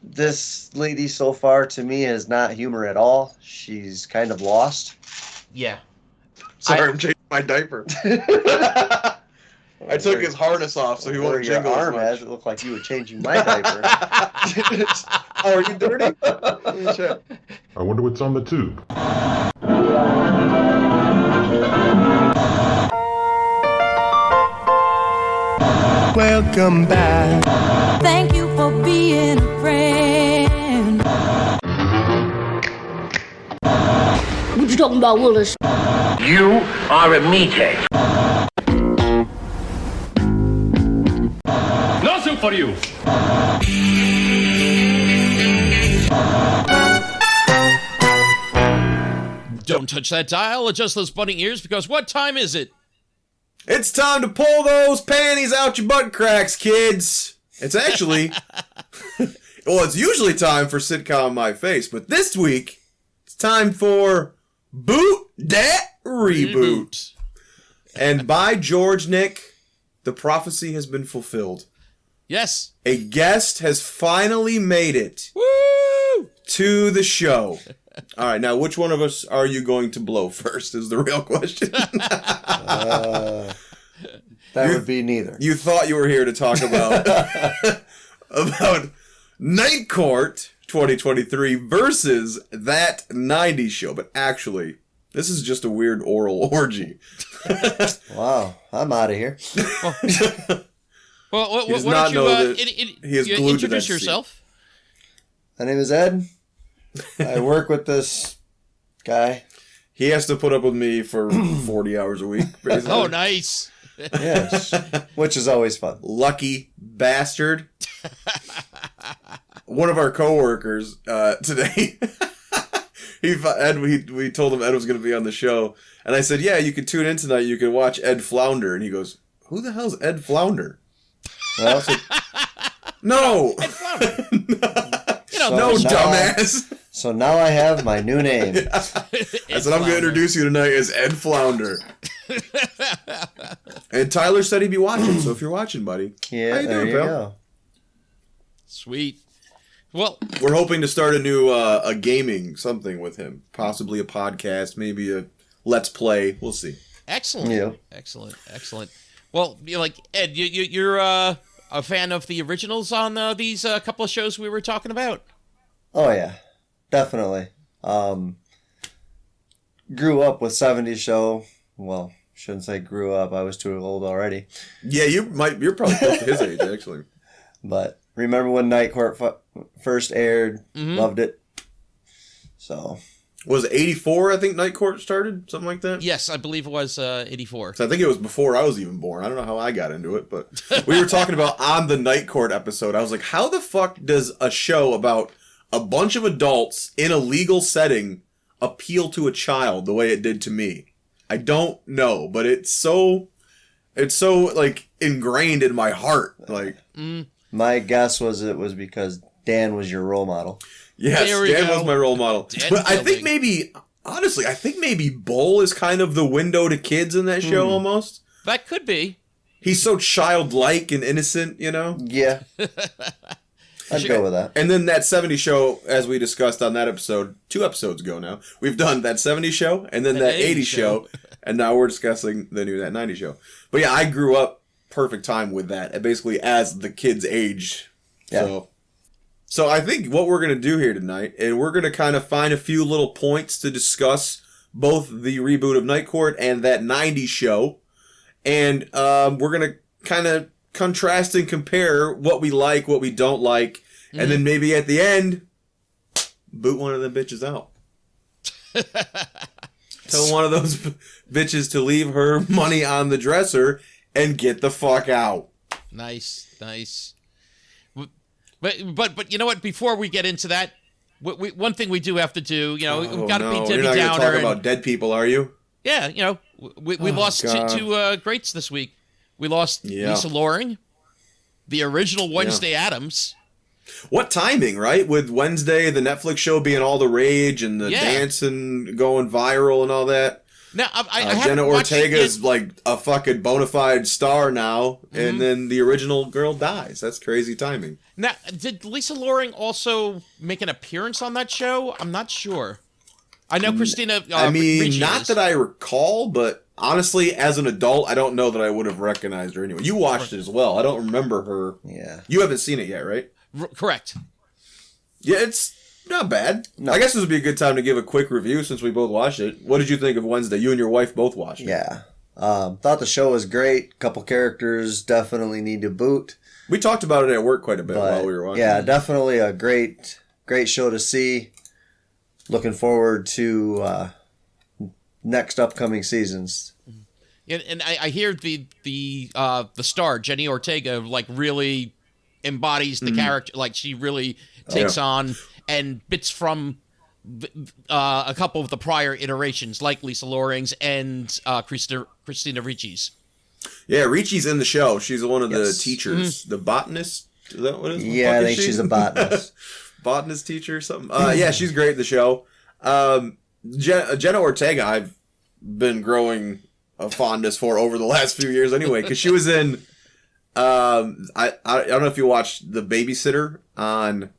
This lady so far to me is not humor at all. She's kind of lost. Yeah. Sorry, I'm changing my diaper. I took his harness off so he won't jingle your as arm much. has. It looked like you were changing my diaper. Oh, are you dirty? Let me check. I wonder what's on the tube. Welcome back. Thank you for being a friend. What you talking about, Willis? You are a meathead. No soup for you. Don't touch that dial, adjust those bunny ears, because what time is it? It's time to pull those panties out your butt cracks, kids. It's actually, well, it's usually time for Sitcom My Face, but this week, it's time for Boot Dat Reboot. And by George Nick, the prophecy has been fulfilled. Yes. A guest has finally made it Woo! to the show. All right, now which one of us are you going to blow first is the real question. That would be neither. You thought you were here to talk about about Night Court 2023 versus That 90s Show, but actually, this is just a weird oral orgy. Wow, I'm out of here. Well, He does why not don't know you, that he is glued to that introduce seat. yourself? My name is Ed. I work with this guy. He has to put up with me for 40 hours a week, basically. Oh, nice. Yes, which is always fun. Lucky bastard. One of our coworkers today, we told him Ed was going to be on the show, and I said, yeah, you can tune in tonight, you can watch Ed Flounder, and he goes, who the hell's Ed Flounder? Well, so, No! Ed Flounder. You know, No, now dumbass! so now I have my new name. I said, I'm going to introduce you tonight as Ed Flounder. And Tyler said he'd be watching, so if you're watching, buddy, Yeah, how you there doing, you pal? go. Sweet. Well, We're hoping to start a new a gaming something with him. Possibly a podcast, maybe a Let's Play. We'll see. excellent. Yeah. Excellent. Well, Ed, you're a fan of the originals on these couple of shows we were talking about? Oh yeah, definitely. Grew up with 70s show. Well, shouldn't say grew up. I was too old already. Yeah, you're probably close to his age, actually. But remember when Night Court first aired? Mm-hmm. Loved it. So Was it 84, I think Night Court started? Something like that? Yes, I believe it was 84. So I think it was before I was even born. I don't know how I got into it, but we were talking about on the Night Court episode. I was like, how the fuck does a show about a bunch of adults in a legal setting appeal to a child the way it did to me? I don't know, but it's so like ingrained in my heart. Like, my guess was it was because Dan was your role model. yes, There we Dan go. was my role model. Dan But I think building. maybe, honestly, Bull is kind of the window to kids in that show almost. That could be. He's so childlike and innocent, you know? Yeah. I'd go with that. And then that 70s show, as we discussed on that episode, 2 episodes ago now, we've done that 70s show and then that 80s show, and now we're discussing the new that 90s show. But yeah, I grew up perfect time with that, basically as the kids aged. Yeah. So I think what we're going to do here tonight, and we're going to kind of find a few little points to discuss both the reboot of Night Court and that 90s show. And we're going to kind of contrast and compare what we like, what we don't like, and then maybe at the end, boot one of them bitches out. Tell one of those bitches to leave her money on the dresser and get the fuck out. Nice. But you know what? Before we get into that, one thing we do have to do, we've got to be Debbie You're not Downer. going to talk about dead people, are you? Yeah, we lost God. two greats this week. We lost Lisa Loring, the original Wednesday Addams. What timing, right? With Wednesday, the Netflix show being all the rage and the dancing going viral and all that. Now, I Jenna watched Ortega's it. like a fucking bona fide star now, and then the original girl dies. That's crazy timing. Now, did Lisa Loring also make an appearance on that show? I'm not sure. I know Christina. I mean, Ricci not is. that I recall, but honestly, as an adult, I don't know that I would have recognized her anyway. You watched it as well. I don't remember her. Yeah. You haven't seen it yet, right? Correct. Yeah, it's not bad. No. I guess this would be a good time to give a quick review since we both watched it. What did you think of Wednesday? You and your wife both watched it. Yeah. Thought the show was great. Couple characters definitely need to boot. We talked about it at work quite a bit But, while we were watching. yeah, definitely a great show to see. Looking forward to next upcoming seasons. And I hear the star Jenny Ortega like really embodies the character. Like she really takes on and bits from a couple of the prior iterations, like Lisa Loring's and Christina Ricci's. Yeah, Ricci's in the show. She's one of the Yes. teachers. The botanist? Is that what it is? Yeah, I think she's a botanist. Botanist teacher or something? Yeah, she's great in the show. Jenna Ortega, I've been growing a fondness for over the last few years anyway, because she was in, I don't know if you watched The Babysitter on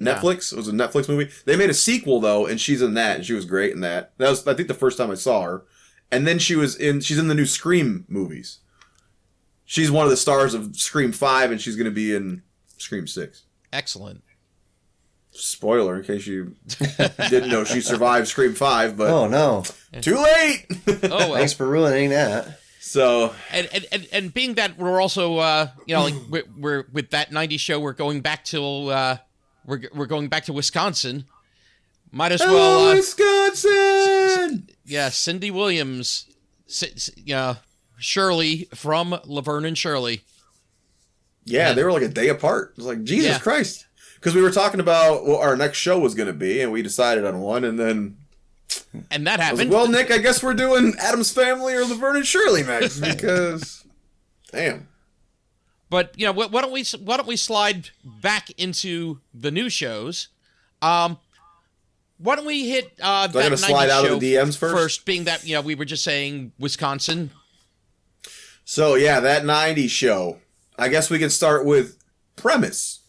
Netflix. It was a Netflix movie. They made a sequel, though, and she's in that, and she was great in that. That was, I think, the first time I saw her. And then she's in the new Scream movies. She's one of the stars of Scream 5, and she's going to be in Scream 6. Excellent. Spoiler, in case you didn't know she survived Scream 5, but Oh no! too late! Oh well. Thanks for ruining that. So, And being that we're also like we're with that 90s show, we're going back to we're going back to Wisconsin. Might as well Wisconsin! Cindy Williams, Shirley from Laverne and Shirley. Yeah, they were like a day apart. It was like, Jesus Yeah. Christ. Because we were talking about what our next show was going to be, and we decided on one, and then And that I was like, happened. well, Nick, I guess we're doing Addams Family or Laverne and Shirley next, because, damn. But why don't we slide back into the new shows? Why don't we hit that gonna 90s slide out show of the DMs first? being that we were just saying Wisconsin. So, yeah, that 90s show. I guess we can start with premise.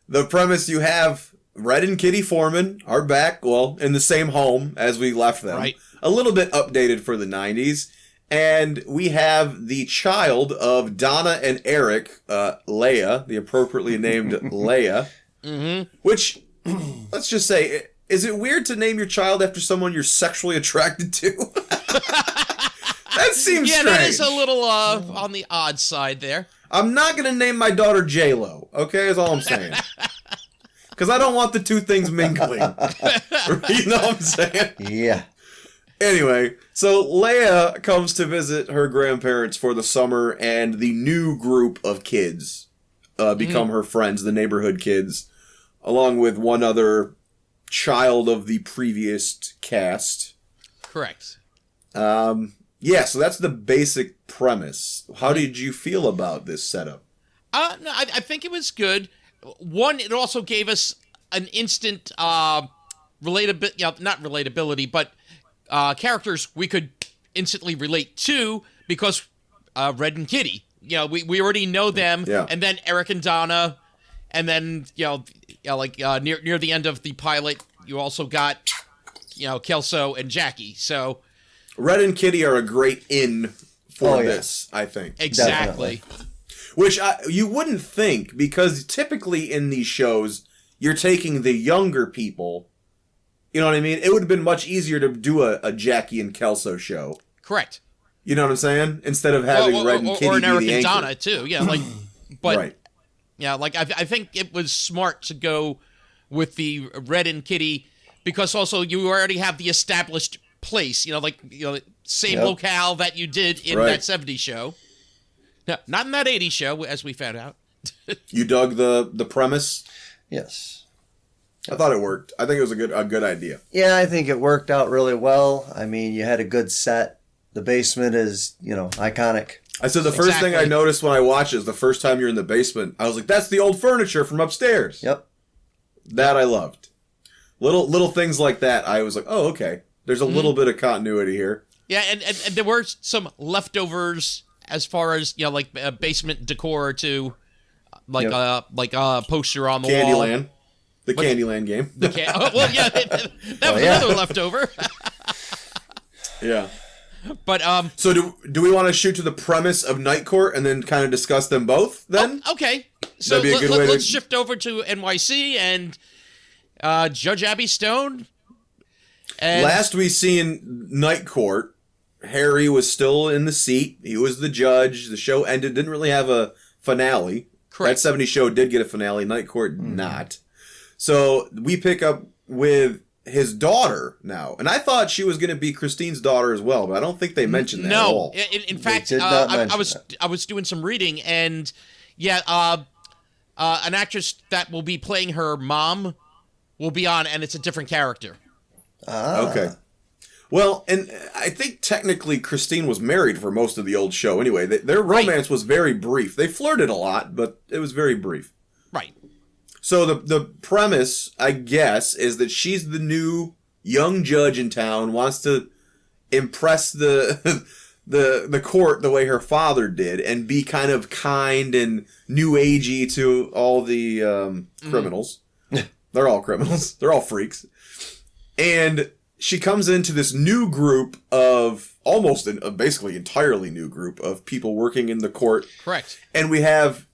The premise, you have Red and Kitty Foreman are back, well, in the same home as we left them. Right. A little bit updated for the 90s. And we have the child of Donna and Eric, Leia, the appropriately named Leia. Which, let's just say, is it weird to name your child after someone you're sexually attracted to? That seems strange. That is a little on the odd side there. I'm not going to name my daughter J-Lo, okay, is all I'm saying. Because I don't want the two things mingling. You know what I'm saying? Yeah. Anyway, so Leia comes to visit her grandparents for the summer, and the new group of kids become her friends, the neighborhood kids, along with one other child of the previous cast. Correct. Yeah, so that's the basic premise. How did you feel about this setup? No, I think it was good. One, it also gave us an instant not relatability, but characters we could instantly relate to because Red and Kitty. We already know them, and then Eric and Donna, and then near the end of the pilot, you also got Kelso and Jackie. So Red and Kitty are a great in for this, I think. Exactly. Definitely. Which you wouldn't think, because typically in these shows, you're taking the younger people. You know what I mean? It would have been much easier to do a Jackie and Kelso show. Correct. You know what I'm saying? Instead of having Red and Kitty or an be Eric the and anchor. Donna too. Yeah, but right. Yeah, I think it was smart to go with the Red and Kitty because also you already have the established place. Same locale that you did in that 70s show. No, not in that 80s show, as we found out. You dug the premise? Yes. I thought it worked. I think it was a good idea. Yeah, I think it worked out really well. I mean, you had a good set. The basement is, iconic. I said the first thing I noticed when I watched it is the first time you're in the basement, I was like, that's the old furniture from upstairs. Yep. That I loved. Little things like that, I was like, oh, okay. There's a little bit of continuity here. Yeah, and there were some leftovers as far as, like basement decor to, like a poster on the wall. Candyland. The Candyland game. Well, yeah, that was another leftover. Yeah. But so do we want to shoot to the premise of Night Court and then kind of discuss them both then? Okay. So let's shift over to NYC and Judge Abby Stone. And last we seen Night Court, Harry was still in the seat. He was the judge. The show ended. Didn't really have a finale. Correct. That 70s show did get a finale. Night Court not. So we pick up with his daughter now, and I thought she was going to be Christine's daughter as well, but I don't think they mentioned that at all. In fact, I was doing some reading, and an actress that will be playing her mom will be on, and it's a different character. Okay. Well, and I think technically Christine was married for most of the old show anyway. Their romance was very brief. They flirted a lot, but it was very brief. Right. So the premise, I guess, is that she's the new young judge in town, wants to impress the court the way her father did, and be kind of kind and new agey to all the criminals. They're all criminals. They're all freaks. And she comes into this new group of basically entirely new group of people working in the court. Correct. And we have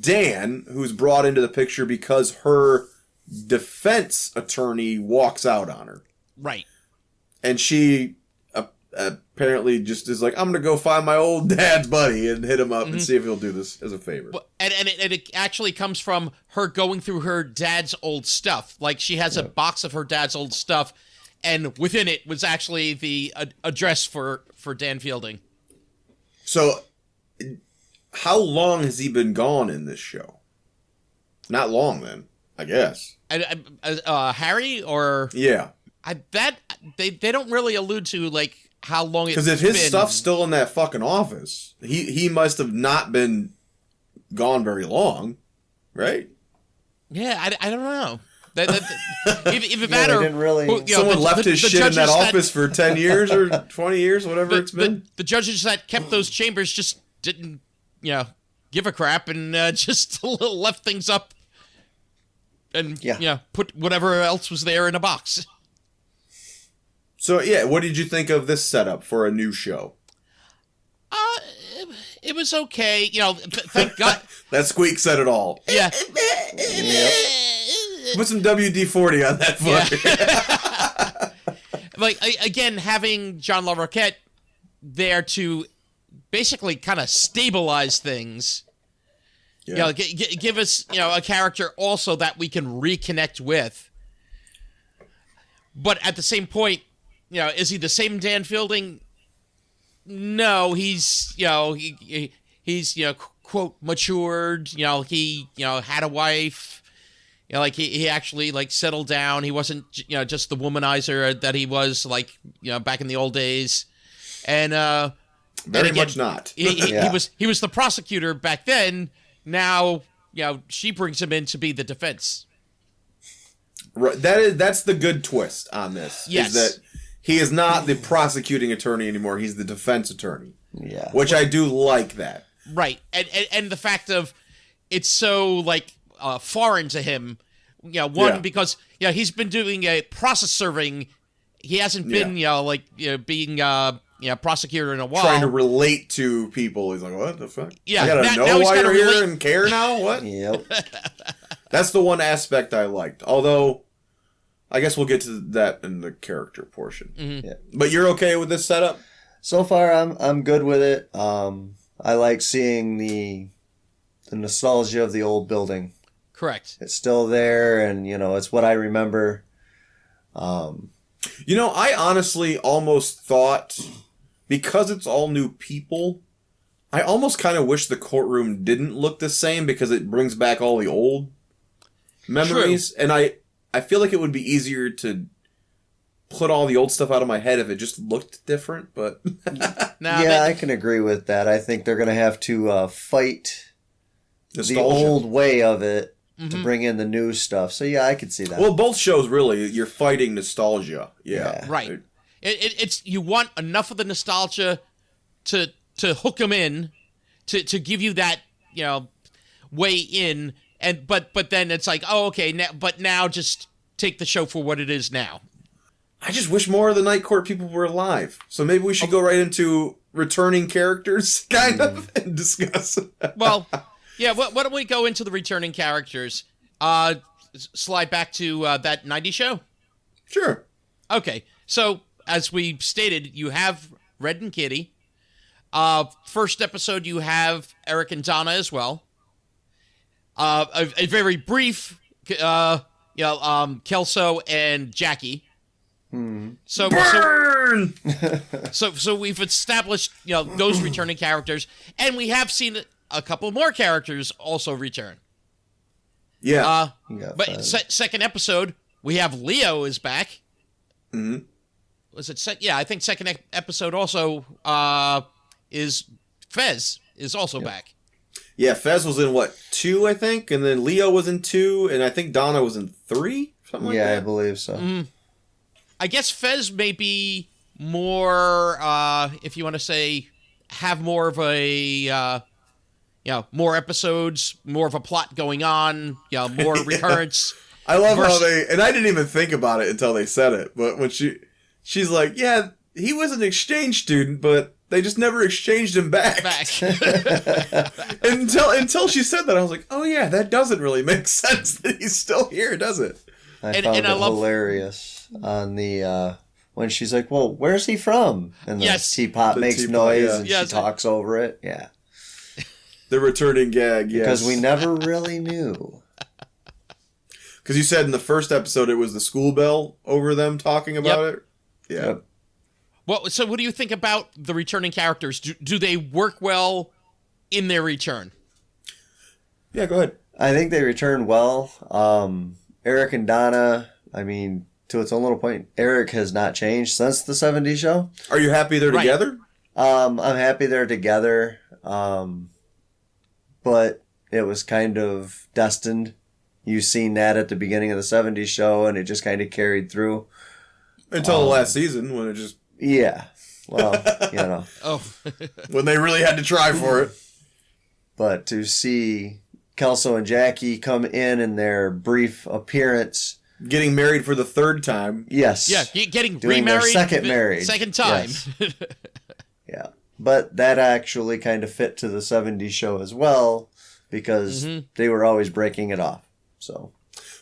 Dan, who's brought into the picture because her defense attorney walks out on her. Right. And she apparently just is like, I'm going to go find my old dad's buddy and hit him up and see if he'll do this as a favor. And it actually comes from her going through her dad's old stuff. Like, she has a box of her dad's old stuff, and within it was actually the address for Dan Fielding. So, how long has he been gone in this show? Not long, then, I guess. Harry, or yeah, they don't really allude to like how long it's been. Because if his stuff's still in that fucking office, he must have not been gone very long, right? Yeah, I don't know. Even that, or didn't really. Someone left his shit in that office for 10 years or 20 years, whatever it's been. The judges that kept those chambers just didn't, give a crap and just left things up and put whatever else was there in a box. So what did you think of this setup for a new show? It was okay. Thank God. That squeak said it all. Yeah. Yep. Put some WD-40 on that fucker. Yeah. Again, having John LaRoquette there to basically kind of stabilize things. Yeah. Give us, a character also that we can reconnect with. But at the same point, is he the same Dan Fielding? No, he's, he's quote, matured. He, had a wife. He actually, settled down. He wasn't, just the womanizer that he was, back in the old days. And, Very much not. He was the prosecutor back then. Now, she brings him in to be the defense. Right. That's the good twist on this. Yes. Is that he is not the prosecuting attorney anymore. He's the defense attorney. Yeah. Which I do like that. Right. And the fact of it's so, foreign to him. Because, he's been doing a process serving. He hasn't been, being prosecutor in a while. Trying to relate to people. He's like, what the fuck? Yeah. I gotta know why you're here and care now? What? Yep. That's the one aspect I liked. Although, I guess we'll get to that in the character portion. Mm-hmm. Yeah. But you're okay with this setup? So far, I'm good with it. I like seeing the nostalgia of the old building. Correct. It's still there, and it's what I remember. I honestly almost thought, because it's all new people, I almost kind of wish the courtroom didn't look the same because it brings back all the old memories. True. And I feel like it would be easier to put all the old stuff out of my head if it just looked different, but... I can agree with that. I think they're going to have to fight nostalgia. The old way of it to bring in the new stuff. So, I could see that. Well, both shows, really, you're fighting nostalgia. Yeah. Right. It's you want enough of the nostalgia to hook them in, to give you that way in, but then it's like, oh, okay, now just take the show for what it is now. I just wish more of the Night Court people were alive. So maybe we should go right into returning characters, kind of, and discuss. Well, yeah. Why don't we go into the returning characters? Slide back to that 90s show. Sure. Okay. So as we stated, you have Red and Kitty. First episode, you have Eric and Donna as well. A very brief, Kelso and Jackie. So Burn! So we've established those returning characters, and we have seen a couple more characters also return. Yeah. But second episode, we have Leo is back. Mm-hmm. Was it yeah, I think second episode also is Fez is also back. Yeah, Fez was in 2, I think, and then Leo was in 2, and I think Donna was in 3, something like that. Yeah, I believe so. I guess Fez may be more, if you want to say, have more of a, more episodes, more of a plot going on, more recurrence. I love how and I didn't even think about it until they said it, but when she's like, yeah, he was an exchange student, but they just never exchanged him back. until she said that, I was like, oh yeah, that doesn't really make sense that he's still here, does it? I found it hilarious on the when she's like, well, where's he from? And the teapot makes noise and she talks over it. Yeah. The returning gag, yes. Because we never really knew. Because you said in the first episode it was the school bell over them talking about it. Yeah. Yep. Well, so what do you think about the returning characters? Do they work well in their return? Yeah, go ahead. I think they return well. Eric and Donna, I mean, to its own little point, Eric has not changed since the 70s show. Are you happy they're together? I'm happy they're together. But it was kind of destined. You've seen that at the beginning of the 70s show, and it just kind of carried through. Until the last season, when it just... Yeah. Well, Oh. when they really had to try for it. But to see Kelso and Jackie come in their brief appearance... Getting married for the third time. Yes. Yeah, getting doing remarried. Their second marriage. Second time. Yes. Yeah. But that actually kind of fit to the 70s show as well, because they were always breaking it off. So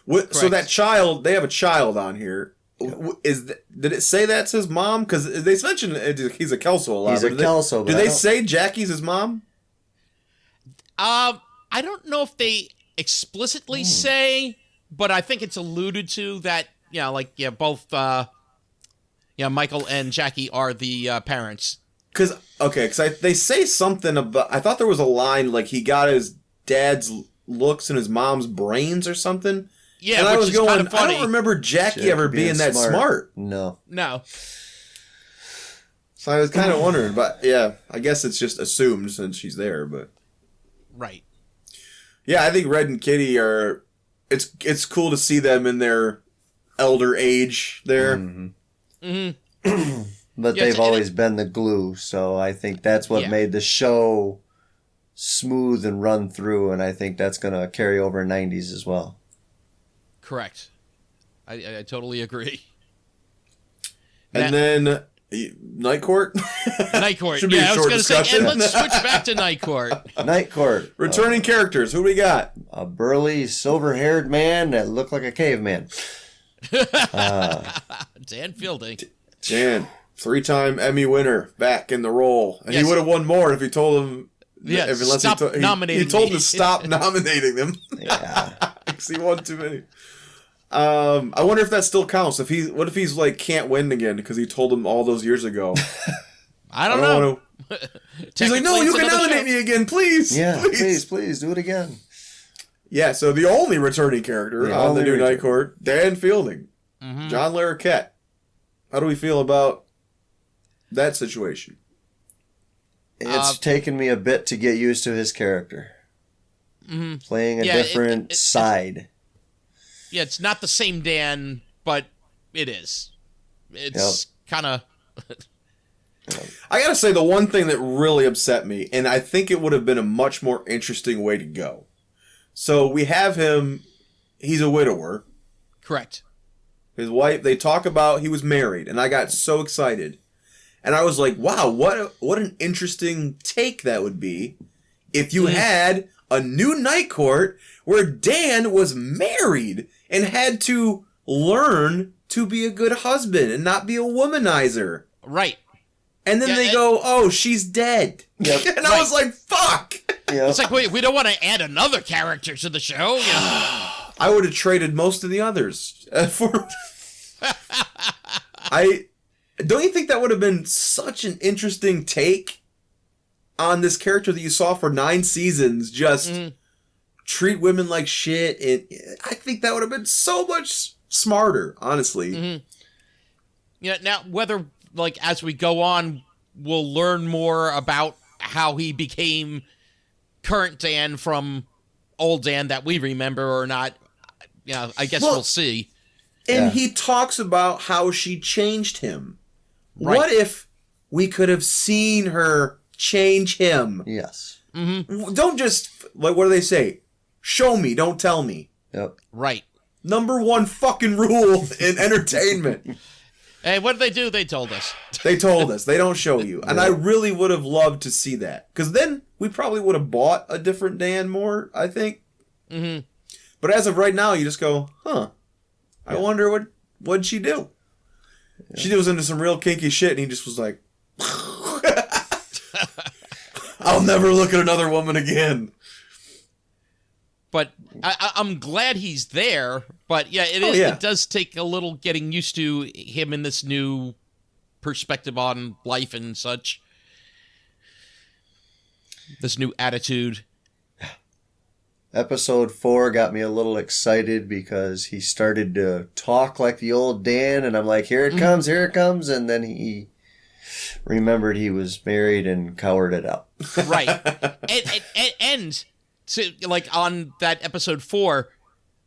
that child, they have a child on here. Did it say that's his mom? Because they mentioned he's a Kelso a lot. He's a Kelso. Do they say Jackie's his mom? I don't know if they explicitly say, but I think it's alluded to that, both Michael and Jackie are the parents. Because they say something about, I thought there was a line like he got his dad's looks in his mom's brains or something. Yeah, and I was going, kind of funny. I don't remember Jackie ever being that smart. No. So I was kind of wondering, but yeah, I guess it's just assumed since she's there, but. Right. Yeah, I think Red and Kitty are, it's cool to see them in their elder age there. But they've always been the glue, so I think that's what made the show smooth and run through, and I think that's going to carry over 90s as well. Correct. I totally agree. And then Night Court? Night Court. Should be a short discussion. And let's switch back to Night Court. Night Court. Returning characters. Who we got? A burly, silver-haired man that looked like a caveman. Dan Fielding. Dan, 3-time Emmy winner, back in the role. And he would have won more if he told him... Yeah, stop nominating He told me. him to stop nominating them. Yeah. Because he won too many. I wonder if that still counts. What if he's like can't win again because he told him all those years ago? I don't know. He's like, no, you can nominate me again, please. Yeah, please do it again. Yeah, so the only returning character on the new Night Court, Dan Fielding, John Larroquette. How do we feel about that situation? It's taken me a bit to get used to his character. Playing a different side. Yeah, it's not the same Dan, but it is. It's kind of. I gotta say, the one thing that really upset me, and I think it would have been a much more interesting way to go. So we have him, he's a widower. Correct. His wife, they talk about he was married, and I got so excited. And I was like, wow, what an interesting take that would be if you had a new Night Court where Dan was married and had to learn to be a good husband and not be a womanizer. Right. And then they go, oh, she's dead. Yep. And I was like, fuck. Yep. It's like, wait, we don't want to add another character to the show. You know? I would have traded most of the others for... Don't you think that would have been such an interesting take on this character that you saw for 9 seasons? Just treat women like shit. I think that would have been so much smarter, honestly. Mm-hmm. Yeah. Now, whether like as we go on, we'll learn more about how he became current Dan from old Dan that we remember or not. Yeah, I guess we'll see. And he talks about how she changed him. Right. What if we could have seen her change him? Yes. Mm-hmm. Don't just, like, what do they say? Show me, don't tell me. Yep. Right. Number 1 fucking rule in entertainment. Hey, what did they do? They told us. They told us. They don't show you. And I really would have loved to see that. Because then we probably would have bought a different Dan more, I think. Mm-hmm. But as of right now, you just go, huh. I wonder what'd she do? Yeah. She was into some real kinky shit, and he just was like, I'll never look at another woman again. But I'm glad he's there. But yeah, it does take a little getting used to him in this new perspective on life and such. This new attitude. Episode 4 got me a little excited because he started to talk like the old Dan, and I'm like, here it comes, and then he remembered he was married and cowered it up. Right. And to, like, on that episode 4,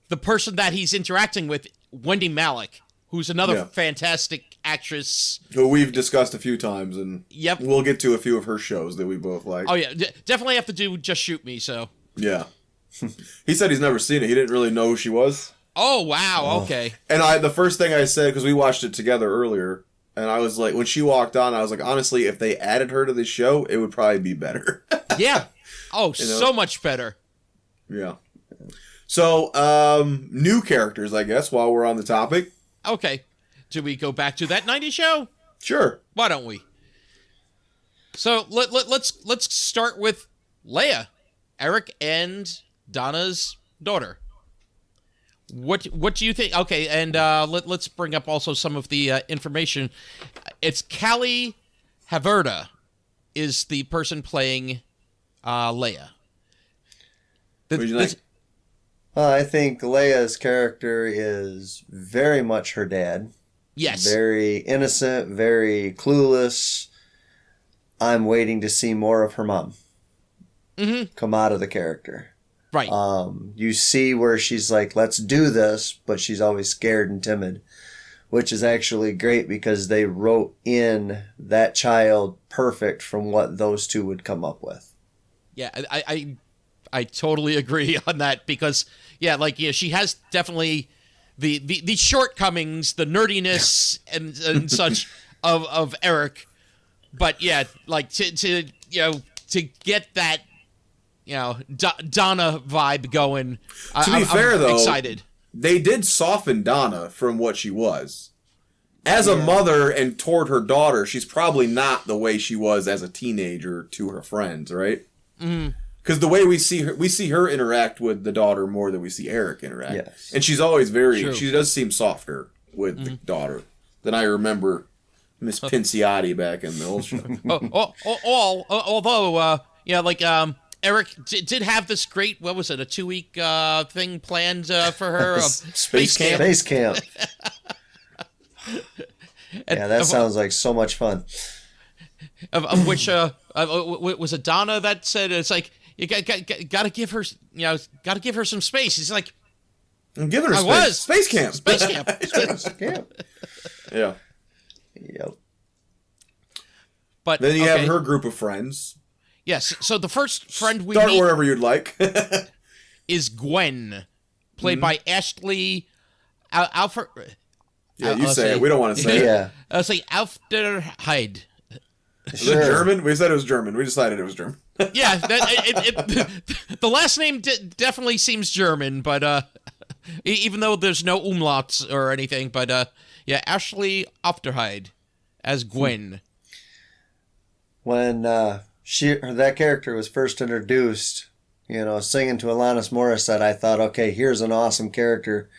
the person that he's interacting with, Wendy Malick, who's another fantastic actress. Who we've discussed a few times, and yep. We'll get to a few of her shows that we both like. Oh, yeah. Definitely have to do Just Shoot Me, so. Yeah. He said he's never seen it. He didn't really know who she was. Oh, wow. Okay. And the first thing I said, because we watched it together earlier, and I was like, when she walked on, I was like, honestly, if they added her to the show, it would probably be better. Yeah. Oh, so much better. Yeah. So, new characters, I guess, while we're on the topic. Okay. Do we go back to that 90s show? Sure. Why don't we? So, let's start with Leia, Eric and Donna's daughter. What do you think? Okay, and let's bring up also some of the information. It's Callie Haverda is the person playing Leia. What do you think? I think Leia's character is very much her dad. Yes. Very innocent, very clueless. I'm waiting to see more of her mom come out of the character. Right. You see where she's like, let's do this, but she's always scared and timid, which is actually great because they wrote in that child perfect from what those two would come up with. Yeah, I totally agree on that because, she has definitely the shortcomings, the nerdiness and such of Eric. But yeah, like to get that, Donna vibe going. To be fair, though, excited. They did soften Donna from what she was. As a mother and toward her daughter, she's probably not the way she was as a teenager to her friends, right? Because the way we see her interact with the daughter more than we see Eric interact. Yes. And she's always True. She does seem softer with the daughter than I remember Miss Pinciotti back in the old show. Although, Eric did have this great, what was it, a 2-week thing planned for her? Space camp? Space camp. Yeah, that sounds like so much fun. Of which, was it Donna that said, it's like, you gotta give her, gotta give her some space. He's like, I'm giving her space. Space camp. Space camp. Space camp. Yeah. Yep. But then you have her group of friends. Yes. So the first friend we start meet wherever you'd like is Gwen, played by Ashley Alfred. Yeah, you say it. We don't want to say it. Yeah. I'll say Aufderheide. Is it German? We said it was German. We decided it was German. Yeah, the last name definitely seems German, but even though there's no umlauts or anything, but yeah, Ashley Aufderheide as Gwen. When that character was first introduced, singing to Alanis Morissette, I thought, okay, here's an awesome character.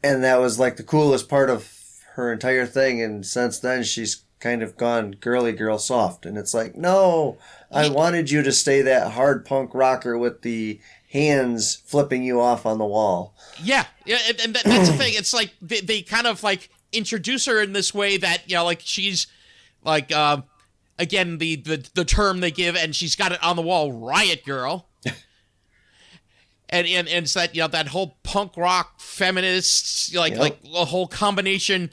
And that was like the coolest part of her entire thing. And since then, she's kind of gone girly girl soft. And it's like, no, I wanted you to stay that hard punk rocker with the hands flipping you off on the wall. Yeah, and that's the thing. It's like they kind of like introduce her in this way that, like she's like, again, the term they give, and she's got it on the wall, riot girl. And it's that, that whole punk rock feminist, like a whole combination.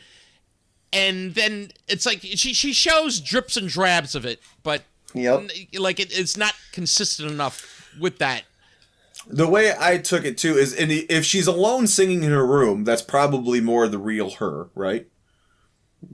And then it's like she shows drips and drabs of it, but like it's not consistent enough with that. The way I took it too is, if she's alone singing in her room, that's probably more the real her, right?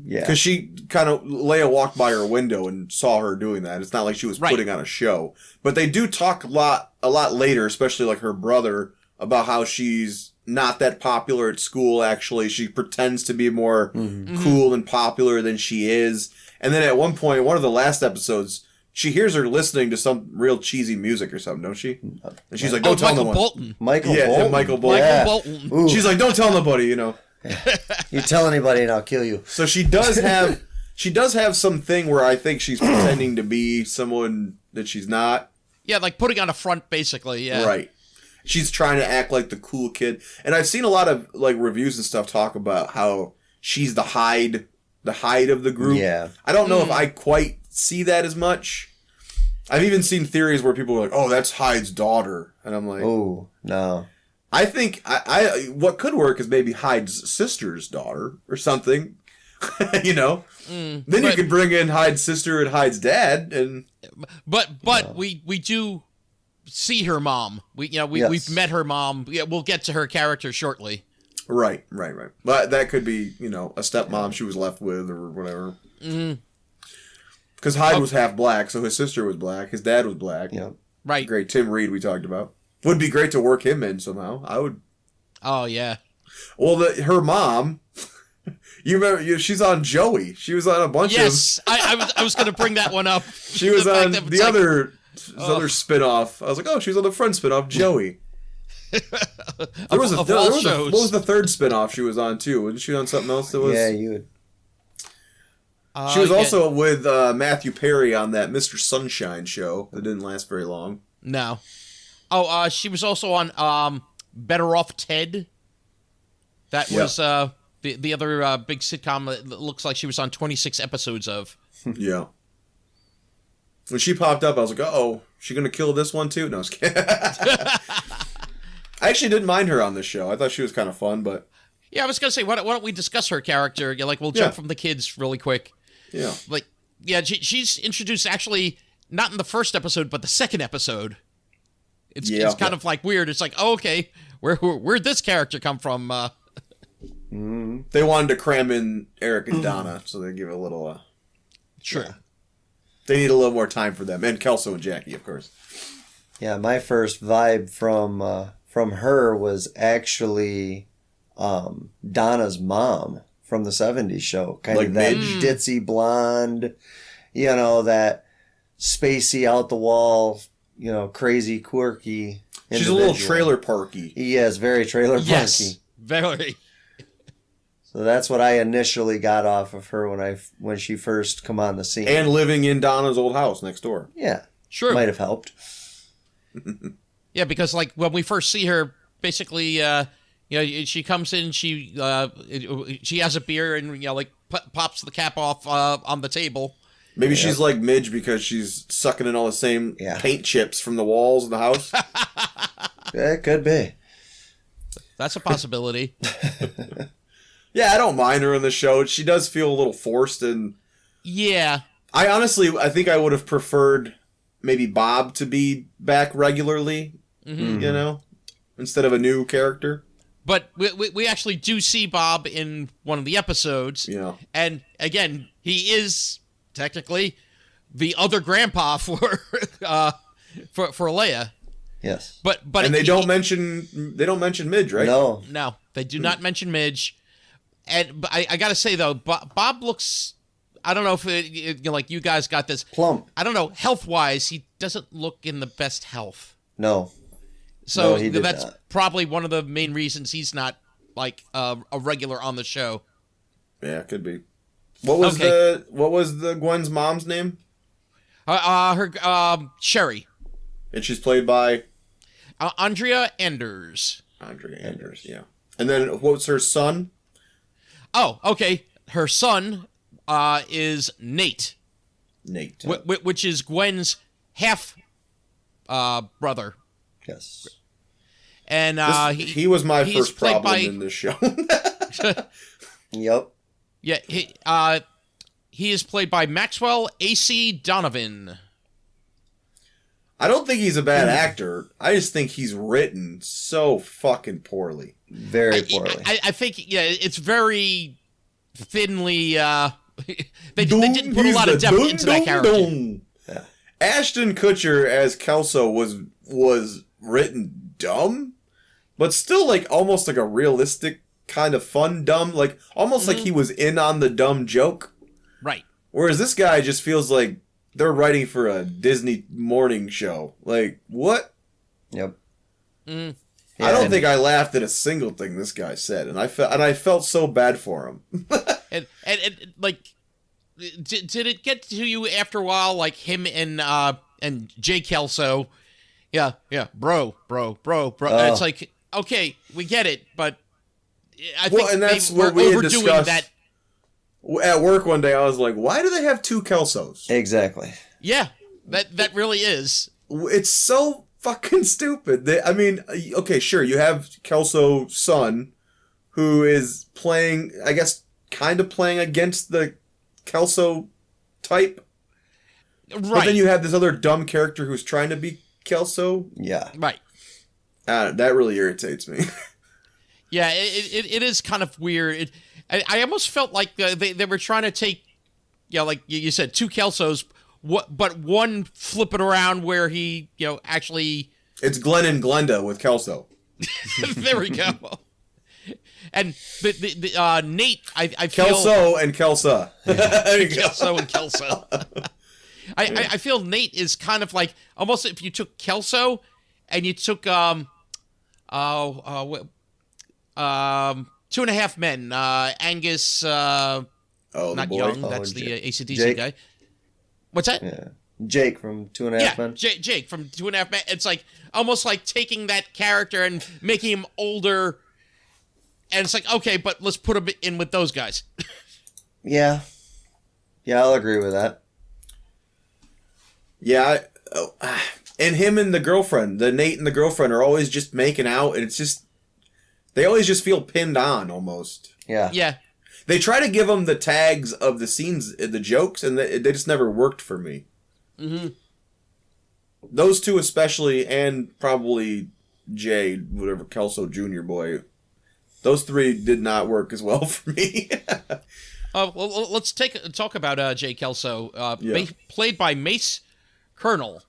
Yeah. Because she kind of, Leia walked by her window and saw her doing that. It's not like she was putting on a show. But they do talk a lot later, especially like her brother, about how she's not that popular at school, actually. She pretends to be more cool and popular than she is. And then at one point, one of the last episodes, she hears her listening to some real cheesy music or something, don't she? And she's like, don't tell no one. Michael Bolton. Michael Bolton. Ooh. She's like, don't tell nobody, You tell anybody and I'll kill you. So she does have something where I think she's pretending to be someone that she's not. Yeah, like putting on a front, basically. Yeah, right. She's trying to act like the cool kid, and I've seen a lot of like reviews and stuff talk about how she's the Hyde of the group. Yeah, I don't know if I quite see that as much. I've even seen theories where people are like, "Oh, that's Hyde's daughter," and I'm like, "Oh, no." I think what could work is maybe Hyde's sister's daughter or something, Then you could bring in Hyde's sister and Hyde's dad, and but we do see her mom. We've met her mom. Yeah, we'll get to her character shortly. Right. But that could be a stepmom she was left with or whatever. Because Hyde was half black, so his sister was black, his dad was black. Yeah, right. Great Tim Reed we talked about. Would be great to work him in somehow. I would. Oh yeah. Well, her mom. You remember? She's on Joey. She was on a bunch of. Yes, I was going to bring that one up. She was on the other spinoff. I was like, oh, she's on the front spinoff, Joey. There was what was the third spinoff she was on too? Wasn't she on something else that was? Yeah, you would. She was also with Matthew Perry on that Mr. Sunshine show that didn't last very long. No. Oh, she was also on Better Off Ted. That was the other big sitcom that looks like she was on 26 episodes of. Yeah. When she popped up, I was like, oh, she going to kill this one too? No, I was kidding. I actually didn't mind her on this show. I thought she was kind of fun, but... Yeah, I was going to say, why don't we discuss her character? We'll jump from the kids really quick. Yeah. She's introduced actually not in the first episode, but the second episode. It's kind of weird. It's like, oh, okay, where'd this character come from? They wanted to cram in Eric and Donna, so they give it a little... Sure. Yeah. They need a little more time for them. And Kelso and Jackie, of course. Yeah, my first vibe from her was actually Donna's mom from the 70s show. Kind of that ditzy blonde, that spacey, out the wall, crazy, quirky individual. She's a little trailer parky. Yes, very trailer parky. Yes, very. So that's what I initially got off of her when she first come on the scene. And living in Donna's old house next door. Yeah. Sure. Might have helped. Yeah, because when we first see her, basically, she comes in, she has a beer and pops the cap off on the table. Maybe she's like Midge because she's sucking in all the same paint chips from the walls of the house. Yeah, it could be. That's a possibility. Yeah, I don't mind her in the show. She does feel a little forced, and yeah. I think I would have preferred maybe Bob to be back regularly, you know, instead of a new character. But we actually do see Bob in one of the episodes. Yeah. And again, he is technically the other grandpa for Leia. Yes. But and they don't mention Midge, right? No, they do not mention Midge. But I got to say though, Bob looks, I don't know if like you guys got this. Plump. I don't know, health-wise, he doesn't look in the best health. No. So No, that's not. probably one of the main reasons he's not like a regular on the show. Yeah, could be. What was the Gwen's mom's name? Her Sherry. And she's played by Andrea Anders. Andrea Anders, yeah. And then what's her son? Oh, okay. Her son is Nate. Nate. Which is Gwen's half brother. Yes. And he was my first problem by, in this show. Yep. Yeah, he is played by Maxwell A.C. Donovan. I don't think he's a bad actor. I just think he's written so fucking poorly. Very poorly. I think, it's very thinly... they didn't put a lot of depth into that character. Yeah. Ashton Kutcher as Kelso was written dumb, but still like almost like a realistic kind of fun dumb, like almost like he was in on the dumb joke. Right. Whereas this guy just feels like they're writing for a Disney morning show. Like, what? Yep. Mm. Yeah, I don't think I laughed at a single thing this guy said, and I felt so bad for him. and like, did it get to you after a while, like him and Jay Kelso? Yeah, bro. It's like, okay, we get it, but I think and that's we're what we had overdoing discussed. that. At work one day, I was like, why do they have two Kelsos? Exactly. Yeah, that really is. It's so fucking stupid. Okay, sure, you have Kelso's son, who is playing, I guess, kind of playing against the Kelso type. Right. But then you have this other dumb character who's trying to be Kelso. Yeah. Right. That really irritates me. Yeah, it is kind of weird. I almost felt like they were trying to take, like you said, two Kelsos, but one flip it around where he, actually... It's Glenn and Glenda with Kelso. There we go. And the Nate, I feel... Kelso and Kelsa. Kelso and Kelso. I feel Nate is kind of like, almost if you took Kelso and you took, 2.5 Men, Angus, not Young, that's the AC/DC Jake. guy. What's that? Yeah. Jake from 2.5 Men. Jake from 2.5 Men. It's like, almost like taking that character and making him older, and it's like, okay, but let's put him in with those guys. Yeah, I'll agree with that. Yeah, and him and the girlfriend, the Nate and the girlfriend are always just making out, and it's just, they always just feel pinned on, almost. Yeah. Yeah. They try to give them the tags of the scenes, the jokes, and they just never worked for me. Mm-hmm. Those two especially, and probably Jay, whatever, Kelso Jr. boy, those three did not work as well for me. Well, let's talk about Jay Kelso, played by Mace Colonel.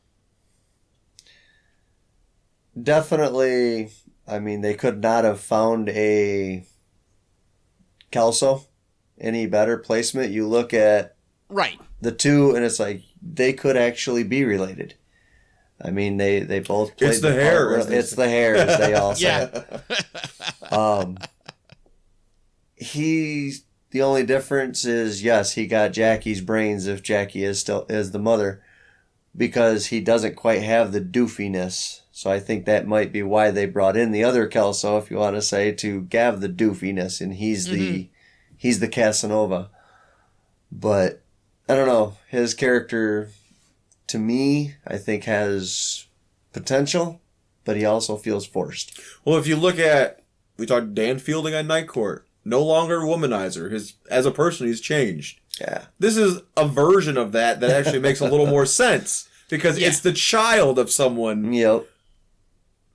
Definitely, I mean, they could not have found a Kelso any better placement. You look at Right. the two, and it's like they could actually be related. I mean, they both played It's the hair. part. It's the hair, as they all say. Yeah. The only difference is, yes, he got Jackie's brains if Jackie is the mother, because he doesn't quite have the doofiness. So I think that might be why they brought in the other Kelso, if you want to say, to have the doofiness, and he's the Casanova. But I don't know, his character, to me, I think has potential, but he also feels forced. Well, if you look at, we talked Dan Fielding on Night Court. No longer a womanizer. As a person, he's changed. Yeah. This is a version of that actually makes a little more sense because it's the child of someone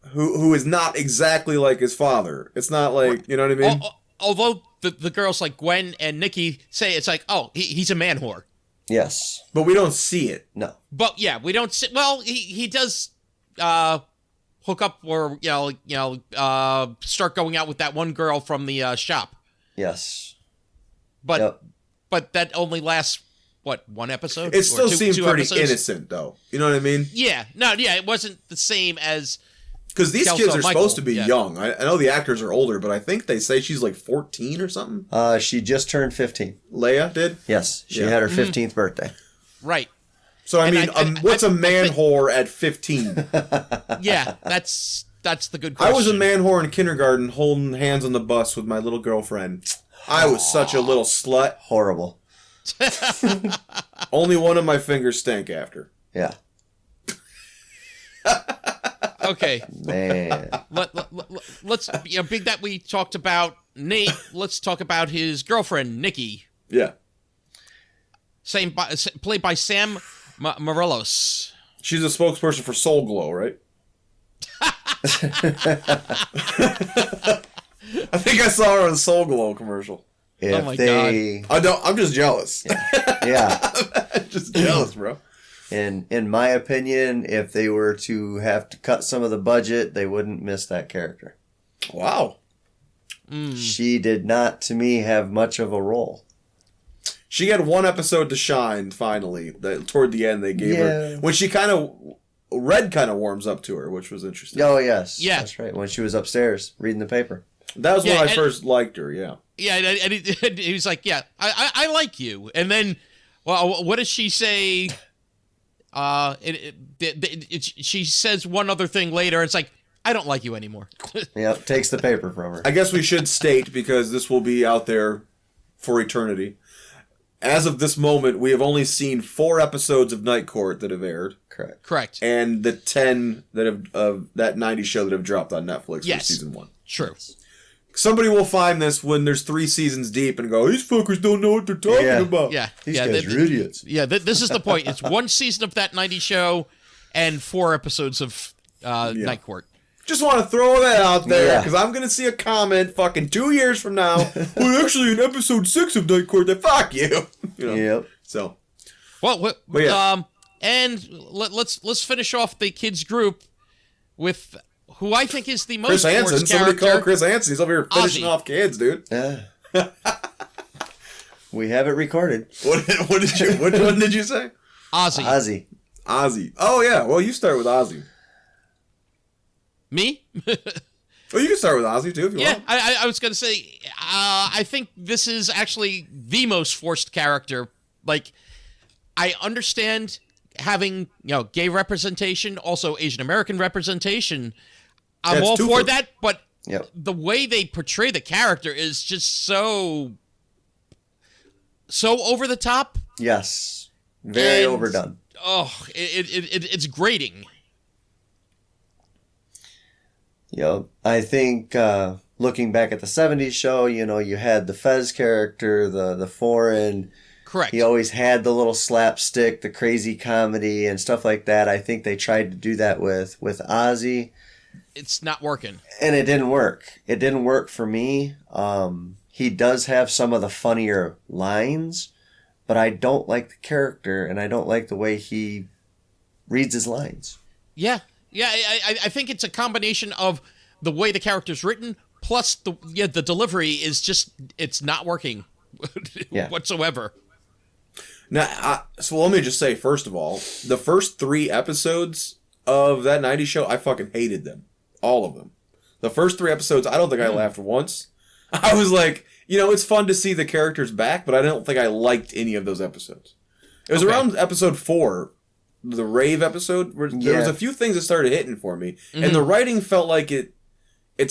who is not exactly like his father. It's not like, you know what I mean? Although the girls like Gwen and Nikki say it's like, oh, he's a man whore. Yes. But we don't see it. No. But yeah, we don't see. Well, he does hook up or start going out with that one girl from the shop. Yes. But that only lasts one episode? It still seemed pretty episodes? innocent though. You know what I mean? Yeah. No, yeah, it wasn't the same as because these Kelso kids are Michael. supposed to be young. I know the actors are older, but I think they say she's like 14 or something. She just turned 15. Leia did? Yes. She had her 15th birthday. Right. So I mean, what's a man whore at 15? Yeah, that's the good question. I was a man whore in kindergarten holding hands on the bus with my little girlfriend. I was such a little slut. Horrible. Only one of my fingers stank after. Yeah. Okay. Man. Let's big that we talked about Nate. Let's talk about his girlfriend Nikki. Yeah. Played by Sam Morelos. She's a spokesperson for Soul Glow, right? I think I saw her on the Soul Glow commercial. If oh my God. I'm just jealous. Yeah. Just jealous, bro. And in my opinion, if they were to have to cut some of the budget, they wouldn't miss that character. Wow. She did not, to me, have much of a role. She had one episode to shine, finally. Toward the end, they gave her... When she Red kind of warms up to her, which was interesting. Oh, yes. Yeah. That's right. When she was upstairs reading the paper. That was when I first liked her, yeah. Yeah, and he was like, yeah, I like you. And then, well, what does she say? She says one other thing later. It's like, I don't like you anymore. Yep, takes the paper from her. I guess we should state, because this will be out there for eternity. As of this moment, we have only seen 4 episodes of Night Court that have aired. Correct. And the 10 that have of that 90 show that have dropped on Netflix for season 1. True. Somebody will find this when there's 3 seasons deep and go, these fuckers don't know what they're talking about. Yeah. These guys are idiots. Yeah, this is the point. It's 1 season of that 90 show and 4 episodes of Night Court. Just want to throw that out there, because I'm going to see a comment fucking 2 years from now. Well, actually, in episode 6 of Night Court, that fuck you. Yep. So. Well, and let's finish off the kids group with who I think is the most Chris Hansen. Somebody call Chris Hansen. He's over here finishing Ozzy. off kids, dude. We have it recorded. Which one did you say? Ozzy. Oh, yeah. Well, you start with Ozzy. Me? Well, you can start with Ozzy, too, if you want. I was going to say, I think this is actually the most forced character. Like, I understand having, gay representation, also Asian American representation. I'm all for that, but the way they portray the character is just so over the top. Yes. Very overdone. Oh, it's grating. I think looking back at the 70s show, you had the Fez character, the foreign. Correct. He always had the little slapstick, the crazy comedy and stuff like that. I think they tried to do that with Ozzy. It's not working. And it didn't work. It didn't work for me. He does have some of the funnier lines, but I don't like the character, and I don't like the way he reads his lines. Yeah. Yeah, I think it's a combination of the way the character's written, plus the delivery is just, it's not working whatsoever. Now, so let me just say, first of all, the first 3 episodes of that 90s show, I fucking hated them. All of them. The first 3 episodes, I don't think I laughed once. I was like, it's fun to see the characters back, but I don't think I liked any of those episodes. It was around episode 4, the rave episode, where there was a few things that started hitting for me, and the writing felt like it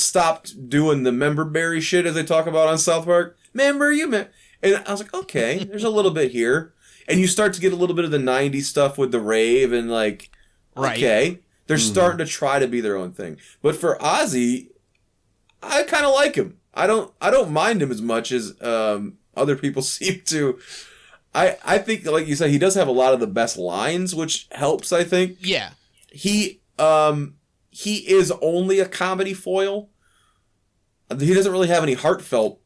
stopped doing the member berry shit as they talk about on South Park. Member, and I was like, okay, there's a little bit here, and you start to get a little bit of the 90s stuff with the rave, and like, okay, they're starting to try to be their own thing. But for Ozzy, I kind of like him. I don't mind him as much as other people seem to. I think, like you said, he does have a lot of the best lines, which helps, I think. Yeah. He is only a comedy foil. He doesn't really have any heartfelt.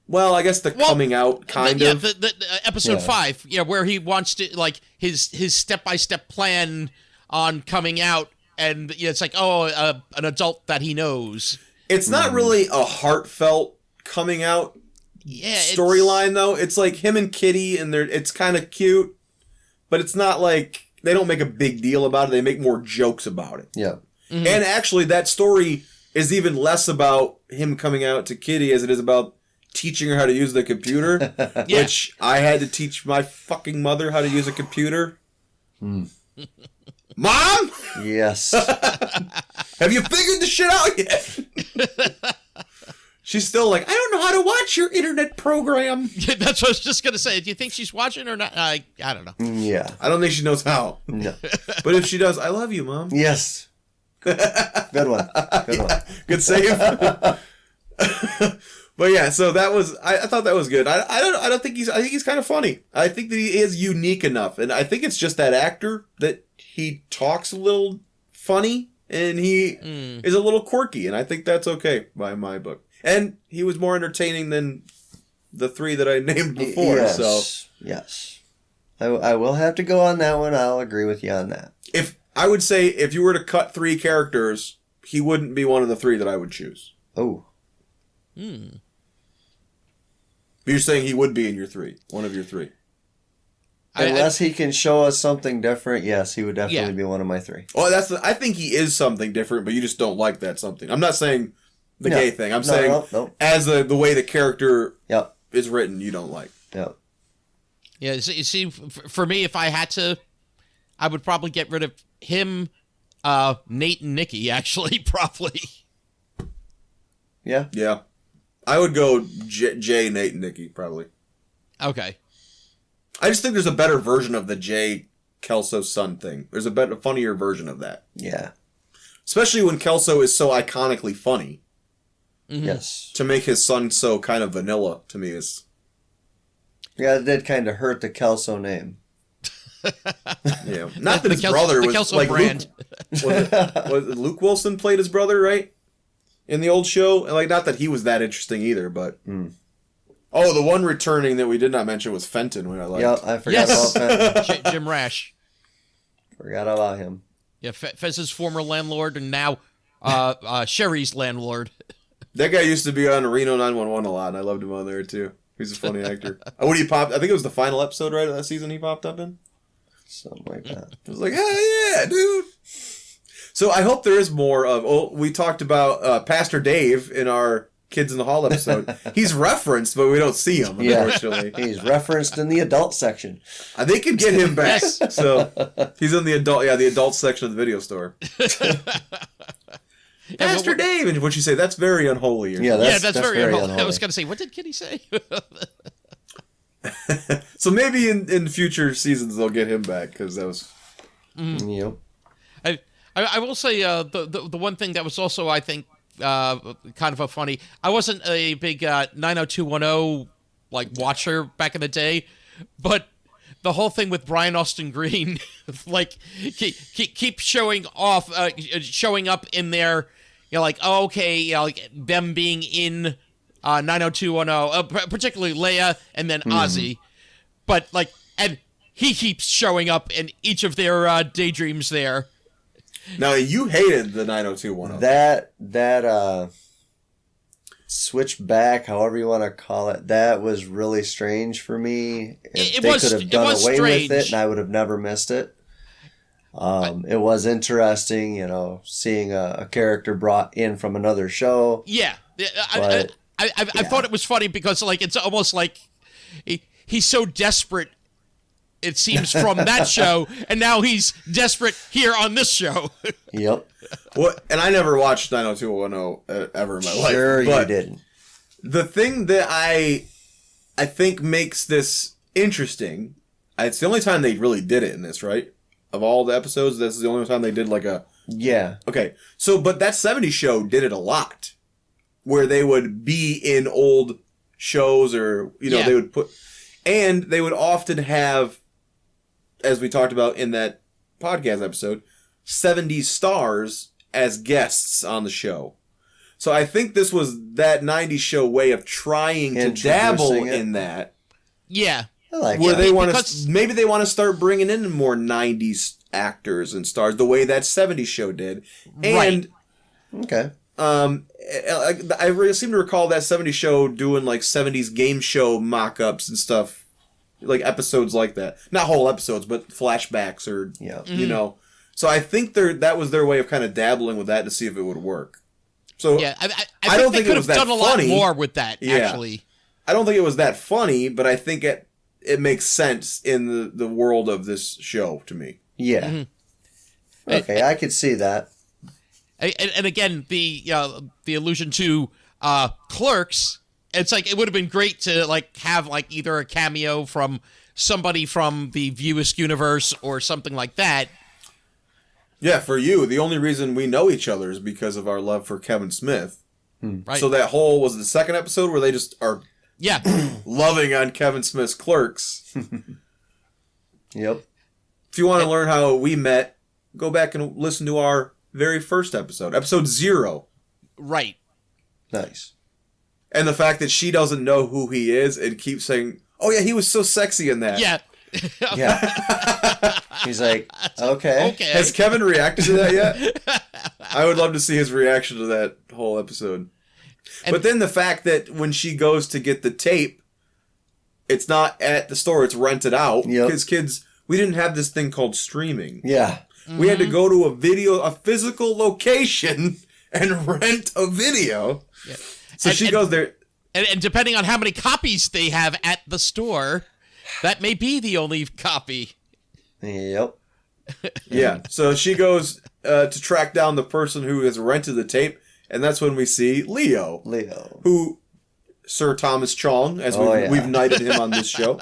Well, I guess coming out kind of. Yeah, the episode 5, where he wants to, like, his step-by-step plan on coming out, and it's like, an adult that he knows. It's not really a heartfelt coming out storyline, though. It's like him and Kitty, and it's kind of cute, but it's not like, they don't make a big deal about it. They make more jokes about it. Yeah. Mm-hmm. And actually, that story is even less about him coming out to Kitty as it is about teaching her how to use the computer, which I had to teach my fucking mother how to use a computer. Mom? Yes. Have you figured the shit out yet? She's still like, I don't know how to watch your internet program. That's what I was just going to say. Do you think she's watching or not? I don't know. Yeah. I don't think she knows how. No. But if she does, I love you, Mom. Yes. Good one. Good one. Good save. But yeah, so that was, I thought that was good. I think he's kind of funny. I think that he is unique enough. And I think it's just that actor that he talks a little funny and he is a little quirky. And I think that's okay by my book. And he was more entertaining than the 3 that I named before. Yes. I will have to go on that one. I'll agree with you on that. I would say if you were to cut 3 characters, he wouldn't be one of the 3 that I would choose. Oh. You're saying he would be in your 3, one of your 3. Unless he can show us something different, yes, he would definitely be one of my 3. Oh, I think he is something different, but you just don't like that something. I'm not saying the gay thing. I'm saying as the way the character is written, you don't like. Yep. Yeah, you see, for me, if I had to, I would probably get rid of him, Nate and Nikki, actually, probably. Yeah? Yeah. I would go Jay, Nate, and Nikki, probably. Okay. I just think there's a better version of the Jay Kelso son thing. There's a funnier version of that. Yeah. Especially when Kelso is so iconically funny. Mm-hmm. Yes. To make his son so kind of vanilla, to me, is... Yeah, it did kind of hurt the Kelso name. Yeah. Not that his brother was... Kelso like brand. Was it Luke Wilson played his brother, right? In the old show? And not that he was that interesting either, but... Oh, the one returning that we did not mention was Fenton, which I liked. Yeah, I forgot about Fenton. Jim Rash. Forgot about him. Yeah, Fez's former landlord and now Sherry's landlord. That guy used to be on Reno 911 a lot, and I loved him on there, too. He's a funny actor. When he popped... I think it was the final episode, right, of that season he popped up in? Something like that. I was like, hell yeah, dude! So I hope there is more of... Oh, we talked about Pastor Dave in our Kids in the Hall episode. He's referenced, but we don't see him, unfortunately. Yeah, he's referenced in the adult section. They could get him back. So he's in the adult section of the video store. Pastor Dave! And what you say, that's very unholy. That's very unholy. I was going to say, what did Kitty say? So maybe in future seasons they'll get him back, because that was... Yep. I will say the one thing that was also, I think, kind of a funny... I wasn't a big 90210 watcher back in the day, but the whole thing with Brian Austin Green, keep showing up in there, them being in 90210, particularly Leia and then Ozzy, but and he keeps showing up in each of their daydreams there. Now, you hated the 90210. That switch back, however you want to call it, that was really strange for me. If they could have done away with it, and I would have never missed it. It was interesting, seeing a character brought in from another show. Yeah. I thought it was funny because, it's almost like he's so desperate, it seems, from that show, and now he's desperate here on this show. Yep. Well, and I never watched 90210 ever in my life. Sure you didn't. The thing that I think makes this interesting, it's the only time they really did it in this, right? Of all the episodes, this is the only time they did a... Yeah. Okay. So, but that 70s show did it a lot. where they would be in old shows or, they would and they would often have, as we talked about in that podcast episode, 70s stars as guests on the show. So I think this was that 90s show way of trying to dabble in that. Yeah. I like where that. they want to, maybe they want to start bringing in more 90s actors and stars the way that 70s show did. And okay. I really seem to recall that 70s show doing like 70s game show mock-ups and stuff, like episodes like that. Not whole episodes, but flashbacks or, So I think that was their way of kind of dabbling with that to see if it would work. So yeah, I don't think they could have done a lot more with that, actually. I don't think it was that funny, but I think it makes sense in the world of this show to me. Yeah. Mm-hmm. Okay, I could see that. And again, the allusion to Clerks, it's like it would have been great to like have like either a cameo from somebody from the Viewist universe or something like that. Yeah, for you, the only reason we know each other is because of our love for Kevin Smith. Right. So that whole was the second episode where they just are loving on Kevin Smith's Clerks. Yep. If you want to learn how we met, go back and listen to our very first episode 0. Right. Nice. And the fact that she doesn't know who he is and keeps saying, "Oh yeah, he was so sexy in that." Yeah. Yeah. He's like, okay. Has Kevin reacted to that yet? I would love to see his reaction to that whole episode. But then the fact that when she goes to get the tape, it's not at the store, it's rented out. Because kids, we didn't have this thing called streaming. Yeah. We had to go to a physical location and rent a video. Yeah. So she goes there. And depending on how many copies they have at the store, that may be the only copy. Yep. Yeah. So she goes to track down the person who has rented the tape, and that's when we see Leo. Who, Sir Thomas Chong, as we've knighted him on this show.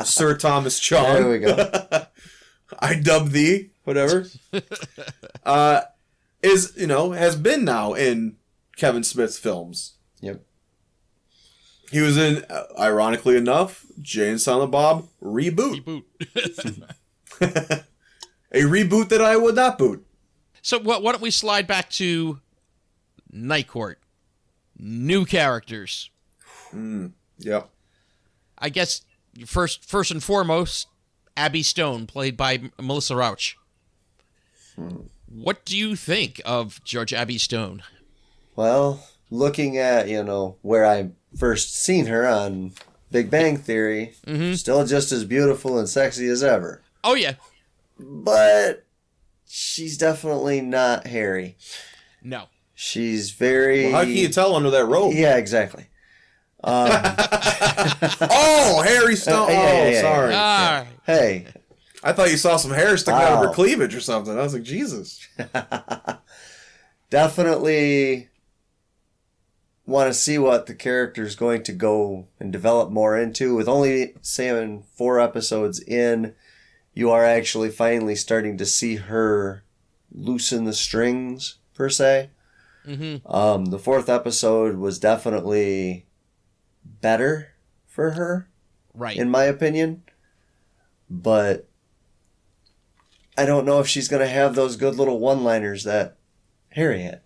Sir Thomas Chong. There we go. I dub thee, whatever. Has been now in Kevin Smith's films. Yep. He was in, ironically enough, Jay and Silent Bob Reboot. A reboot that I would not boot. So why don't we slide back to Night Court? New characters. Yep. I guess first and foremost, Abby Stone, played by Melissa Rauch. What do you think of Judge Abby Stone? Well, looking at, where I first seen her on Big Bang Theory, still just as beautiful and sexy as ever. Oh, yeah. But she's definitely not Harry. No. She's very... Well, how can you tell under that robe? Yeah, exactly. Oh, Harry Stone. Sorry. Yeah. Hey. I thought you saw some hair sticking out of her cleavage or something. I was like, Jesus. Definitely want to see what the character's going to go and develop more into. With only 4 episodes in, you are actually finally starting to see her loosen the strings, per se. Mm-hmm. The 4th episode was definitely better for her, right? In my opinion. But I don't know if she's going to have those good little one-liners that Harry had.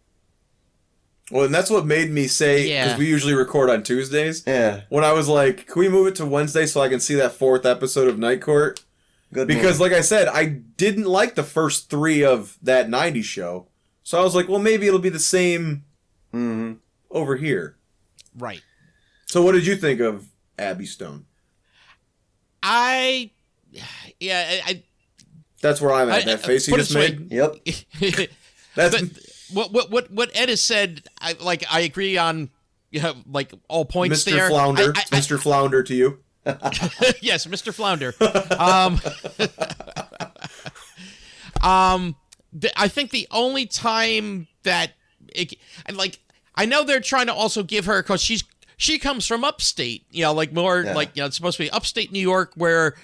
Well, and that's what made me say, because we usually record on Tuesdays. Yeah. When I was like, can we move it to Wednesday so I can see that 4th episode of Night Court? Good because, movie. Like I said, I didn't like the first 3 of that 90s show. So I was like, well, maybe it'll be the same over here. Right. So what did you think of Abby Stone? I that's where I'm at. That face he just made. Yep. That's what Ed has said. I agree on, like all points Mr. there. Flounder. Mr. Flounder to you. Yes, Mr. Flounder. I think the only time that I know they're trying to also give her, because she comes from upstate, it's supposed to be upstate New York, where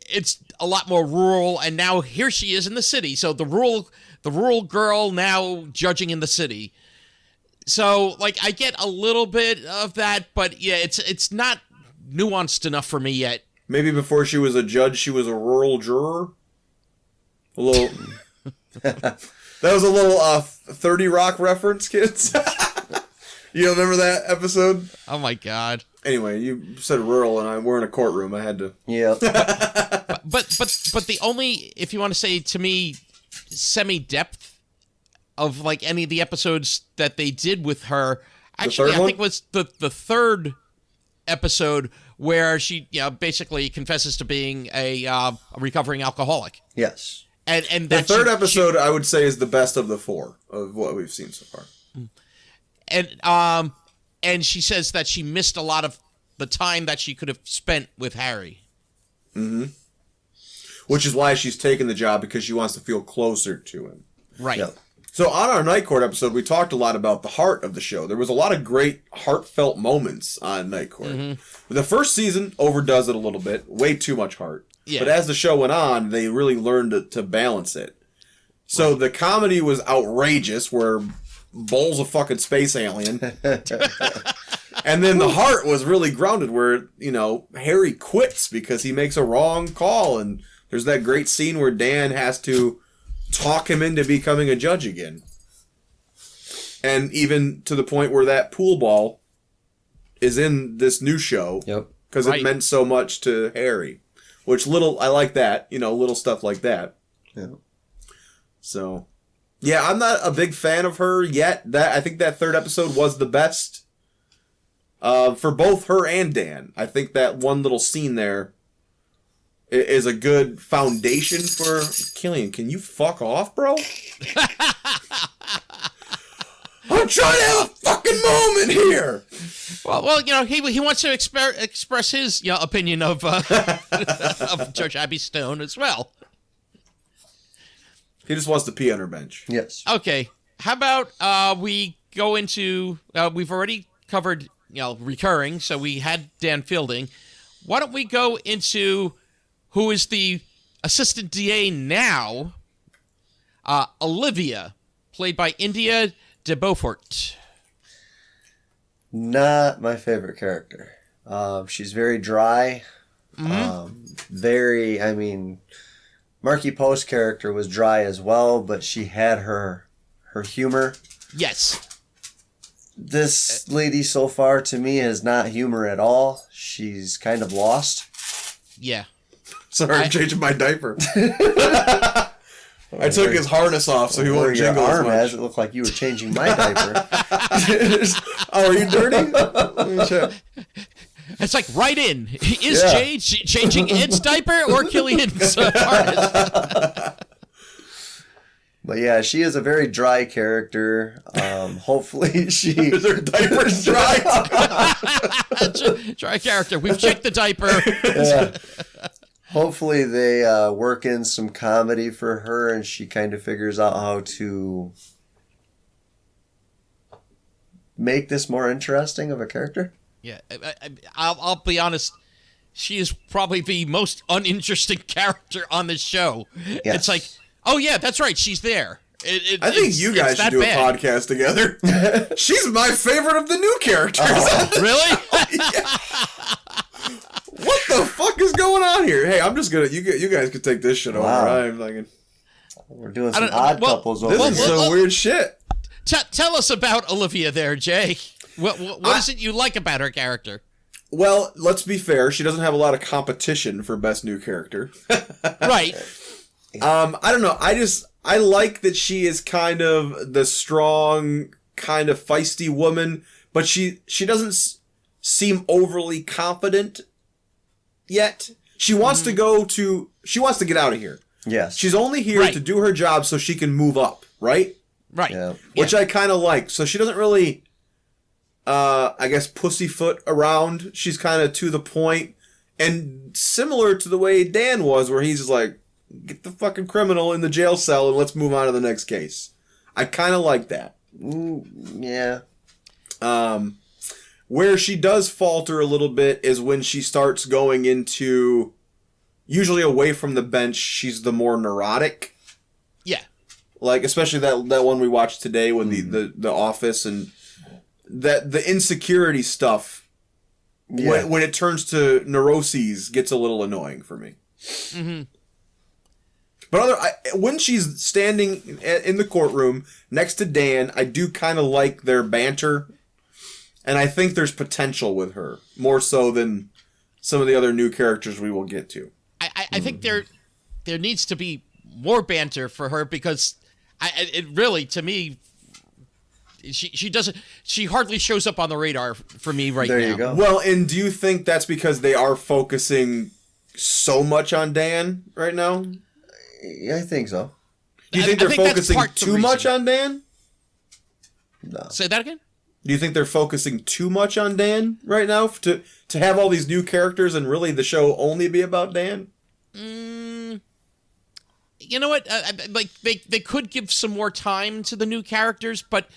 it's a lot more rural, and now here she is in the city. So the rural girl now judging in the city. So, like, I get a little bit of that, but yeah, it's not nuanced enough for me yet. Maybe before she was a judge, she was a rural juror? A little... That was a little 30 Rock reference, kids. You remember that episode? Oh my god. Anyway, you said rural and we're in a courtroom. I had to... Yeah. But the only, if you want to say to me, semi-depth of like any of the episodes that they did with her, actually I think was the third episode where she basically confesses to being a recovering alcoholic. Yes. And the third episode I would say is the best of the 4 of what we've seen so far. And she says that she missed a lot of the time that she could have spent with Harry. Mm-hmm. Which is why she's taken the job, because she wants to feel closer to him. Right. Yep. So on our Night Court episode, we talked a lot about the heart of the show. There was a lot of great heartfelt moments on Night Court. Mm-hmm. The first season overdoes it a little bit, way too much heart. Yeah. But as the show went on, they really learned to balance it. So the comedy was outrageous, where Bull's a fucking space alien. And then the heart was really grounded, where, Harry quits because he makes a wrong call. And there's that great scene where Dan has to talk him into becoming a judge again. And even to the point where that pool ball is in this new show. Yep. Because it meant so much to Harry. Which I like that, little stuff like that. Yeah. So, yeah, I'm not a big fan of her yet. I think that third episode was the best for both her and Dan. I think that one little scene there is a good foundation for... Killian, can you fuck off, bro? I'm trying to have a fucking moment here. Well, he wants to express his opinion of of Judge Abby Stone as well. He just wants to pee on her bench. Yes. Okay. How about we go into? We've already covered recurring, so we had Dan Fielding. Why don't we go into who is the assistant DA now? Olivia, played by India de Beaufort. Not my favorite character. She's very dry. Mm-hmm. Marky Post's character was dry as well, but she had her humor. Yes. This lady so far to me has not humor at all. She's kind of lost. Yeah. Sorry, I'm changing my diaper. I took his harness off so he won't jingle your as arm much. has, it looked like you were changing my diaper. Oh, are you dirty? Let me check. It's like right in. Is Jay changing Ed's diaper or Killian's harness? But yeah, she is a very dry character. Hopefully Is her diaper dry? Dry character. We've checked the diaper. Yeah. Hopefully they work in some comedy for her and she kind of figures out how to make this more interesting of a character. Yeah, I'll be honest. She is probably the most uninteresting character on this show. Yes. It's like, oh yeah, that's right, she's there. I think you guys should do a podcast together. She's my favorite of the new characters. Really? What the fuck is going on here? Hey, I'm just gonna. You guys could take this shit over. I'm like, we're doing some odd couples over here. This is some weird shit. Tell us about Olivia there, Jay. What is it you like about her character? Well, let's be fair. She doesn't have a lot of competition for best new character. Right. I don't know. I like that she is kind of the strong, kind of feisty woman, but she doesn't seem overly confident yet. She wants to get out of here. Yes. She's only here to do her job so she can move up, right? Right. Yeah. Which I kind of like. So she doesn't really, I guess, pussyfoot around. She's kind of to the point, and similar to the way Dan was, where he's just like, get the fucking criminal in the jail cell and let's move on to the next case. I kind of like that. Yeah. Where she does falter a little bit is when she starts going into, usually away from the bench, she's the more neurotic. Yeah. Like, especially that one we watched today with the office, and that the insecurity stuff, when it turns to neuroses, gets a little annoying for me. Mm-hmm. But when she's standing in the courtroom next to Dan, I do kind of like their banter. And I think there's potential with her, more so than some of the other new characters we will get to. I think there needs to be more banter for her, because it really, to me, she hardly shows up on the radar for me right now. There you go. Well, and do you think that's because they are focusing so much on Dan right now? Yeah, I think so. Do you think they're focusing too much on Dan? No. Say that again? Do you think they're focusing too much on Dan right now to have all these new characters and really the show only be about Dan? You know what? Like they could give some more time to the new characters, but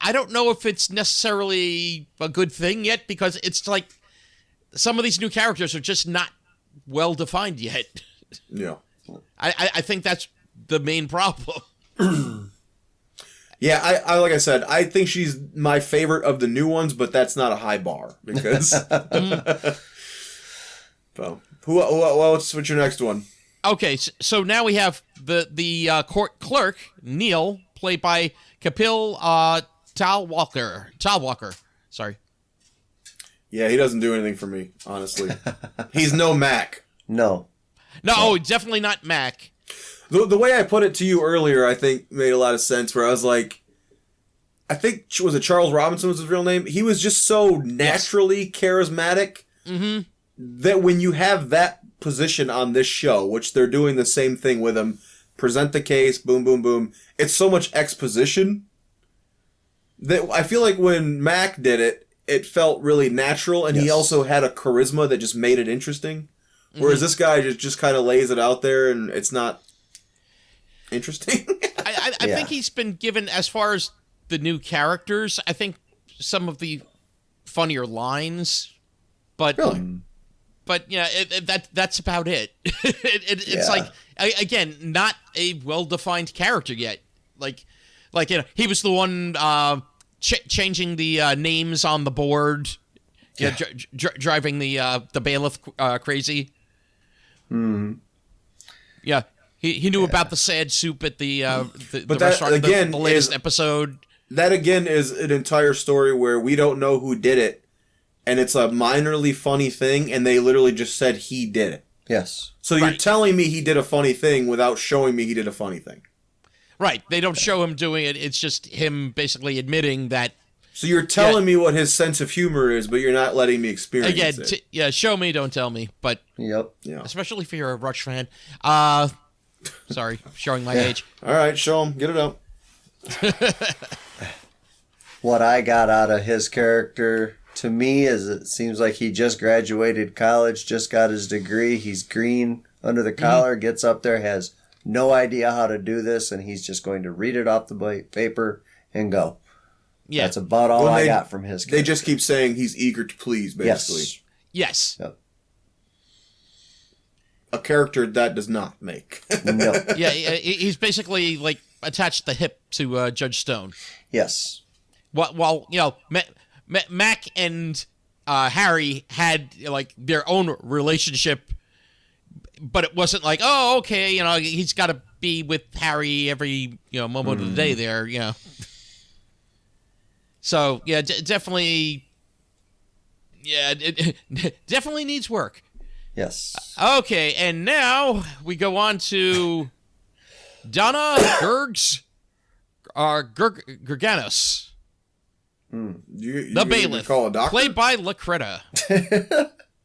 I don't know if it's necessarily a good thing yet, because it's like some of these new characters are just not well defined yet. Yeah. I think that's the main problem. Yeah, I like I said, I think she's my favorite of the new ones, but that's not a high bar because. So, what's your next one? Okay, so now we have the court clerk, Neil, played by Kapil Talwalkar. Sorry. Yeah, he doesn't do anything for me, honestly. He's no Mac. No. No, definitely not Mac. The way I put it to you earlier, I think, made a lot of sense, where I was like, I think, was it Charles Robinson was his real name? He was just so naturally charismatic that when you have that position on this show, which they're doing the same thing with him, present the case, boom, boom, boom, it's so much exposition that I feel like when Mac did it, it felt really natural, and he also had a charisma that just made it interesting. Whereas this guy just kind of lays it out there, and it's not interesting. I think he's been given, as far as the new characters, I think some of the funnier lines, but Really? But yeah, that's about it. It's like, again, not a well-defined character yet. Like he was the one changing the names on the board, driving the bailiff crazy. Yeah, he knew about the sad soup at the restaurant. Again, the latest episode. That again is an entire story where we don't know who did it, and it's a minorly funny thing, and they literally just said he did it. Yes. So you're telling me he did a funny thing without showing me he did a funny thing. Right. They don't show him doing it. It's just him basically admitting that. So you're telling me what his sense of humor is, but you're not letting me experience it. Show me, don't tell me. But especially if you're a Rush fan. Sorry, showing my age. All right, show him. Get it out. What I got out of his character, to me, is it seems like he just graduated college, just got his degree. He's green under the collar, gets up there, has no idea how to do this, and he's just going to read it off the paper and go. Yeah. That's about all I got from his character. They just keep saying he's eager to please, basically. Yes. Yep. A character that does not make. No. Yeah, he's basically like attached the hip to Judge Stone. Yes. While Mac and Harry had like their own relationship, but it wasn't like, oh, okay, he's got to be with Harry every moment of the day there, So yeah, definitely, it definitely needs work. Yes. Okay, and now we go on to Donna Gerganos. The bailiff, call a doctor? played by Lacretta.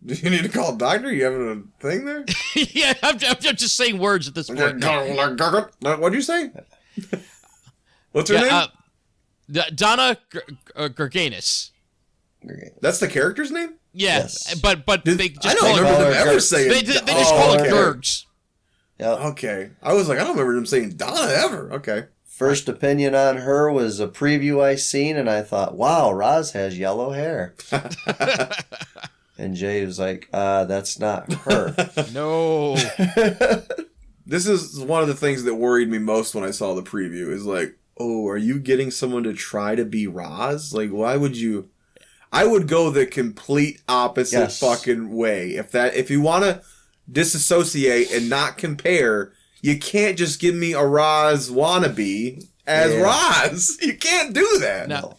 Do you need to call a doctor? You having a thing there? Yeah, I'm just saying words at this point. What'd you say? What's her name? Donna Gerganos. That's the character's name? Yeah, Yes. But they just I don't remember them ever saying. They just call it Gergs. Yep. Okay, I was like, I don't remember them saying Donna ever. Okay. First opinion on her was a preview I seen, and I thought, wow, Roz has yellow hair. And Jay was like, that's not her. No. This is one of the things that worried me most when I saw the preview. Is like, Oh, are you getting someone to try to be Roz? Like, why would you? I would go the complete opposite fucking way. If you want to disassociate and not compare, you can't just give me a Roz wannabe as Roz. You can't do that. No.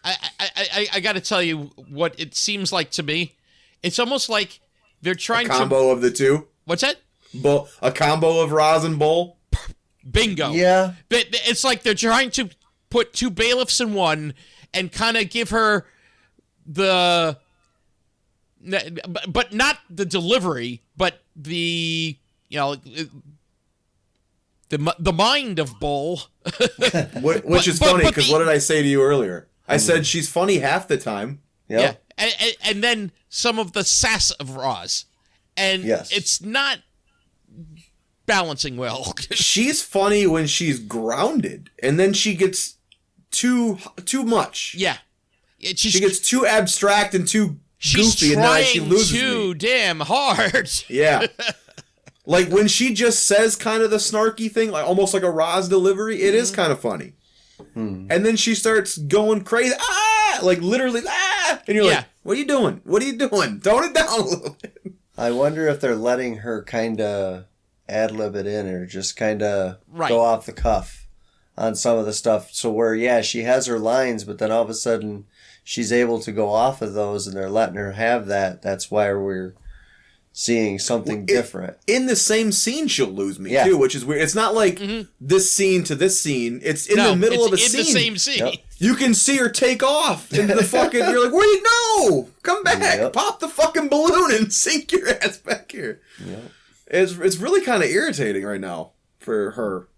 I got to tell you what it seems like to me. It's almost like they're trying to... A combo of the two? What's that? A combo of Roz and Bull? Bingo. Yeah. It's like they're trying to put two bailiffs in one and kind of give her the... But not the delivery, but the... You know... The mind of Bull. Which is funny, because what did I say to you earlier? I said she's funny half the time. Yep. Yeah. And then some of the sass of Roz. And it's not balancing well. She's funny when she's grounded, and then she gets too much. Yeah. She gets too abstract and too goofy, and then she loses too damn hard. Yeah. Like when she just says kind of the snarky thing, like almost like a Roz delivery, it is kind of funny. And then she starts going crazy, like literally, and you're like, what are you doing? What are you doing? Tone it down a little bit. I wonder if they're letting her kind of ad-lib it in or just kind of go off the cuff on some of the stuff. So where, she has her lines, but then all of a sudden she's able to go off of those and they're letting her have that. That's why we're seeing something different. In the same scene, she'll lose me too, which is weird. It's not like this scene to this scene. It's in the middle of a scene. It's in the same scene. Yep. You can see her take off into the fucking... You're like, where you go? Come back. Yep. Pop the fucking balloon and sink your ass back here. Yep. It's really kind of irritating right now for her.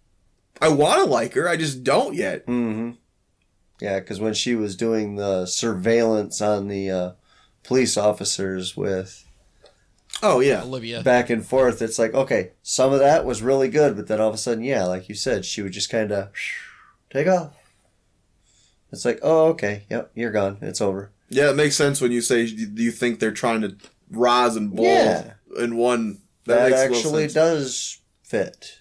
I want to like her. I just don't yet. Mm-hmm. Yeah, because when she was doing the surveillance on the police officers with... Oh, yeah. Olivia. Back and forth. It's like, okay, some of that was really good, but then all of a sudden, like you said, she would just kind of take off. It's like, oh, okay, yep, you're gone. It's over. Yeah, it makes sense when you say you think they're trying to Roz and Bull in one. That actually does fit.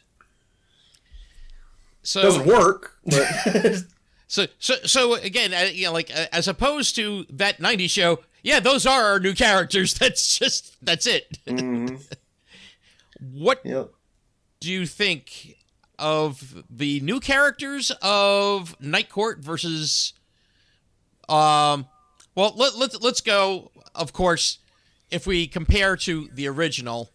So doesn't work, but... So again, as opposed to that 90s show, those are our new characters. That's it. Mm-hmm. What do you think of the new characters of Night Court versus? Let's go. Of course, if we compare to the original,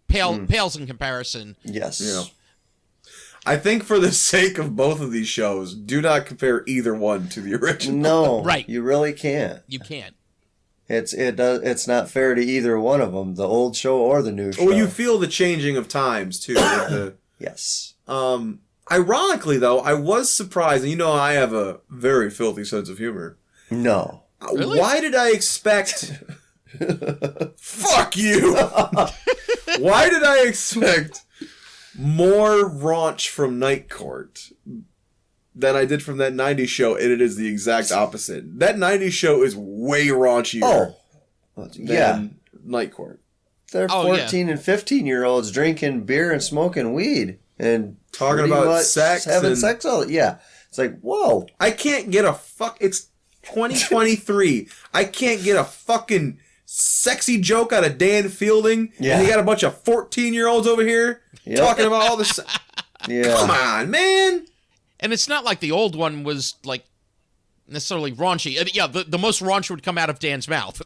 pales in comparison. Yes. Yeah. I think for the sake of both of these shows, do not compare either one to the original. No, right? You really can't. You can't. It's not fair to either one of them, the old show or the new show. Well, you feel the changing of times too. Yes. Ironically, though, I was surprised, and I have a very filthy sense of humor. No. Really? Why did I expect? Fuck you! Why did I expect more raunch from Night Court than I did from that 90s show, and it is the exact opposite. That 90s show is way raunchier than Night Court. They're 14 and 15-year-olds drinking beer and smoking weed and talking about sex, having sex all. It's like, whoa! I can't get It's 2023. I can't get a fucking sexy joke out of Dan Fielding, and you got a bunch of 14-year-olds over here talking about all this. Come on, man. And it's not like the old one was like necessarily raunchy. The most raunch would come out of Dan's mouth.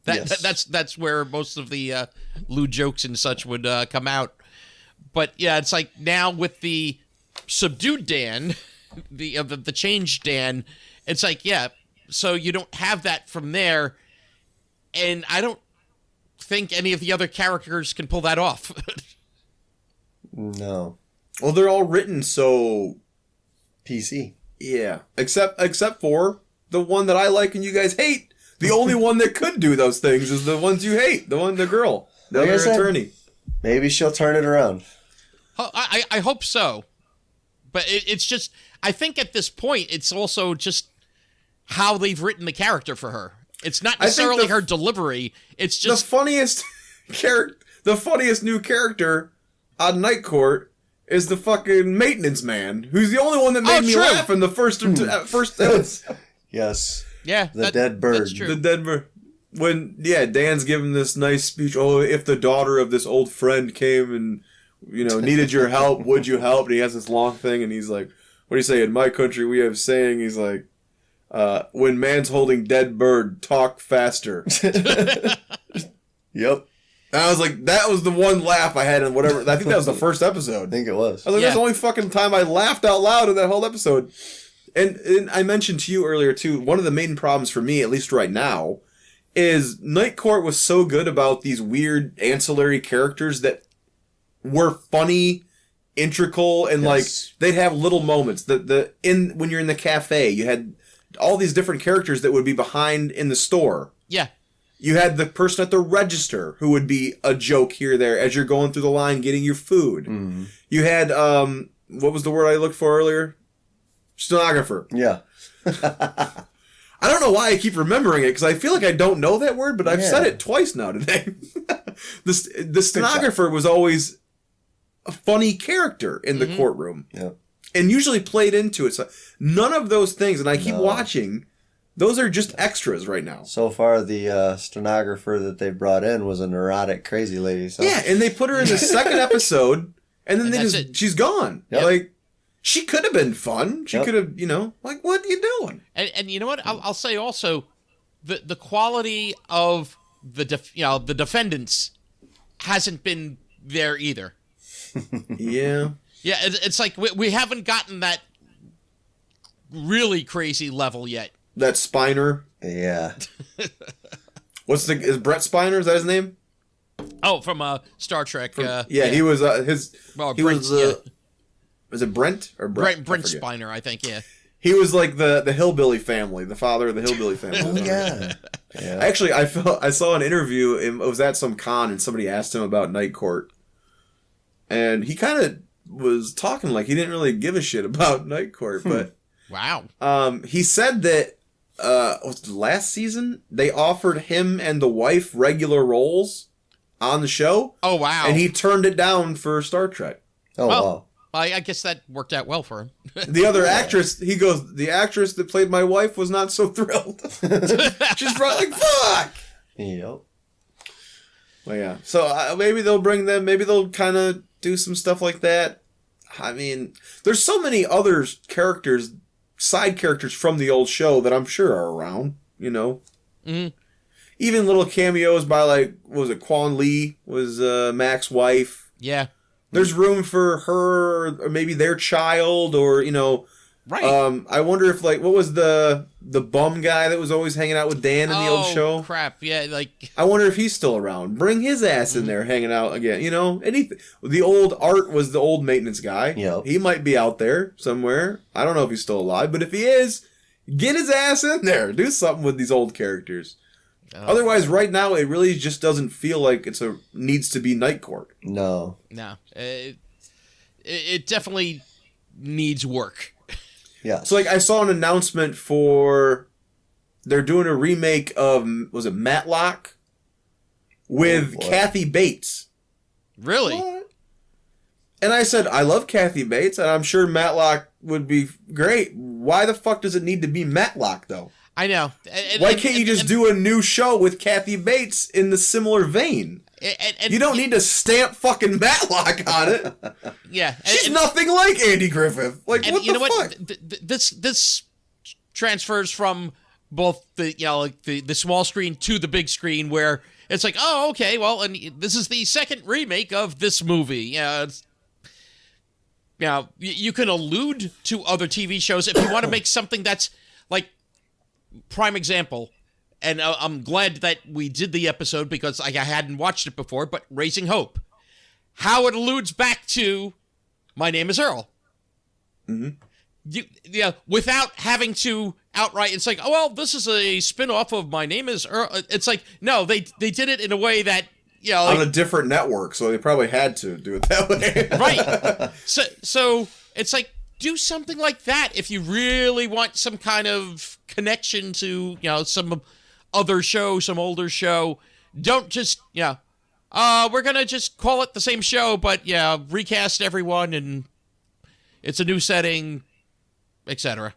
That's where most of the lewd jokes and such would come out. But it's like now with the subdued Dan, the changed Dan, it's like so you don't have that from there, and I don't think any of the other characters can pull that off. No. Well, they're all written so PC. Yeah, except for the one that I like and you guys hate. The only one that could do those things is the ones you hate. The girl, the other attorney. Maybe she'll turn it around. I hope so, but it's just I think at this point it's also just how they've written the character for her. It's not necessarily her delivery. It's just the funniest character. The funniest new character on Night Court is the fucking maintenance man, who's the only one that made me laugh in the first Yes. Yeah. The dead bird. That's true. The dead bird. When, Dan's giving this nice speech, if the daughter of this old friend came and, needed your help, would you help? And he has this long thing, and he's like, what do you say? In my country, we have saying, he's like, when man's holding dead bird, talk faster. Yep. And I was like, that was the one laugh I had in whatever. I think that was the first episode. I think it was. I was like, that's the only fucking time I laughed out loud in that whole episode. And I mentioned to you earlier, too, one of the main problems for me, at least right now, is Night Court was so good about these weird ancillary characters that were funny, integral, and like they'd have little moments. When you're in the cafe, you had all these different characters that would be behind in the store. Yeah. You had the person at the register who would be a joke here or there as you're going through the line getting your food. Mm-hmm. You had what was the word I looked for earlier? Stenographer. Yeah. I don't know why I keep remembering it, because I feel like I don't know that word, but I've said it twice now today. The stenographer was always a funny character in the courtroom. Yeah. And usually played into it. So none of those things, and I keep watching, those are just extras right now. So far, the stenographer that they brought in was a neurotic, crazy lady. So. Yeah, and they put her in the second episode, and then she's gone. Yep. Like, she could have been fun. She could have, like, what are you doing? And you know what? I'll say also, the quality of the defendants hasn't been there either. Yeah. Yeah, it's like we haven't gotten that really crazy level yet. That Spiner. Yeah. Is Brett Spiner? Is that his name? Oh, from Star Trek. He was Was it Brent or Brett? Brent Spiner, I think. Yeah. He was like the hillbilly family, the father of the hillbilly family. Oh yeah. Yeah. Actually, I saw an interview. It was at some con, and somebody asked him about Night Court, and he kind of was talking like he didn't really give a shit about Night Court. But wow. He said that was the last season they offered him and the wife regular roles on the show. Oh wow. And he turned it down for Star Trek. Oh wow. I guess that worked out well for him. The other actress, he goes, the actress that played my wife was not so thrilled. She's like, fuck! Yep. Well, yeah. So maybe they'll bring them, maybe they'll kind of do some stuff like that. I mean, there's so many other characters, side characters from the old show that I'm sure are around, Mm-hmm. Even little cameos by, like, what was it, Quan Lee was Mac's wife. Yeah. There's room for her, or maybe their child, or, Right. I wonder if, like, what was the bum guy that was always hanging out with Dan in the old show? Oh, crap. Yeah, like... I wonder if he's still around. Bring his ass in there hanging out again, anything. The old Art was the old maintenance guy. Yep. He might be out there somewhere. I don't know if he's still alive, but if he is, get his ass in there. Do something with these old characters. Oh. Otherwise, right now, it really just doesn't feel like needs to be Night Court. No. It definitely needs work. Yeah. So, like, I saw an announcement they're doing a remake of, was it Matlock? With Kathy Bates. Really? What? And I said, I love Kathy Bates, and I'm sure Matlock would be great. Why the fuck does it need to be Matlock, though? I know. Why can't you just do a new show with Kathy Bates in the similar vein? You don't need to stamp fucking Matlock on it. Yeah. She's nothing like Andy Griffith. Like, what the fuck? This transfers from both the small screen to the big screen, where it's like, oh, okay, well, and this is the second remake of this movie. You can allude to other TV shows if you want to make something that's like, prime example, and I'm glad that we did the episode because I hadn't watched it before, but Raising Hope. How it alludes back to My Name is Earl. Mm-hmm. Without having to outright, it's like, oh, well, this is a spin-off of My Name is Earl. It's like, no, they did it in a way that, on a different network, so they probably had to do it that way. Right. So it's like, do something like that if you really want some kind of connection to, some other show, some older show. Don't just, We're gonna just call it the same show, but yeah, recast everyone, and it's a new setting, etc.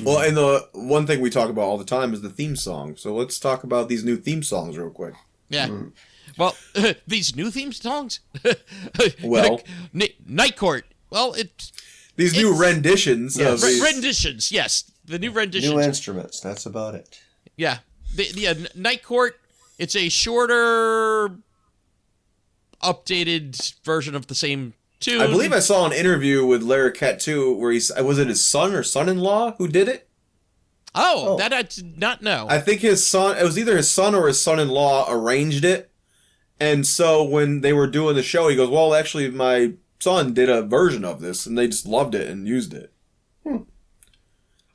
Well, and the one thing we talk about all the time is the theme song. So let's talk about these new theme songs real quick. Yeah. Well, these new theme songs? Well, Night Court. Well, these new renditions. Yes. Renditions, yes. The new renditions. New instruments, that's about it. Yeah. The Night Court, it's a shorter, updated version of the same tune. I believe I saw an interview with Larry Cat too, where was it his son or son-in-law who did it? Oh, that I did not know. I think it was either his son or his son-in-law arranged it. And so when they were doing the show, he goes, well, actually, my son did a version of this, and they just loved it and used it.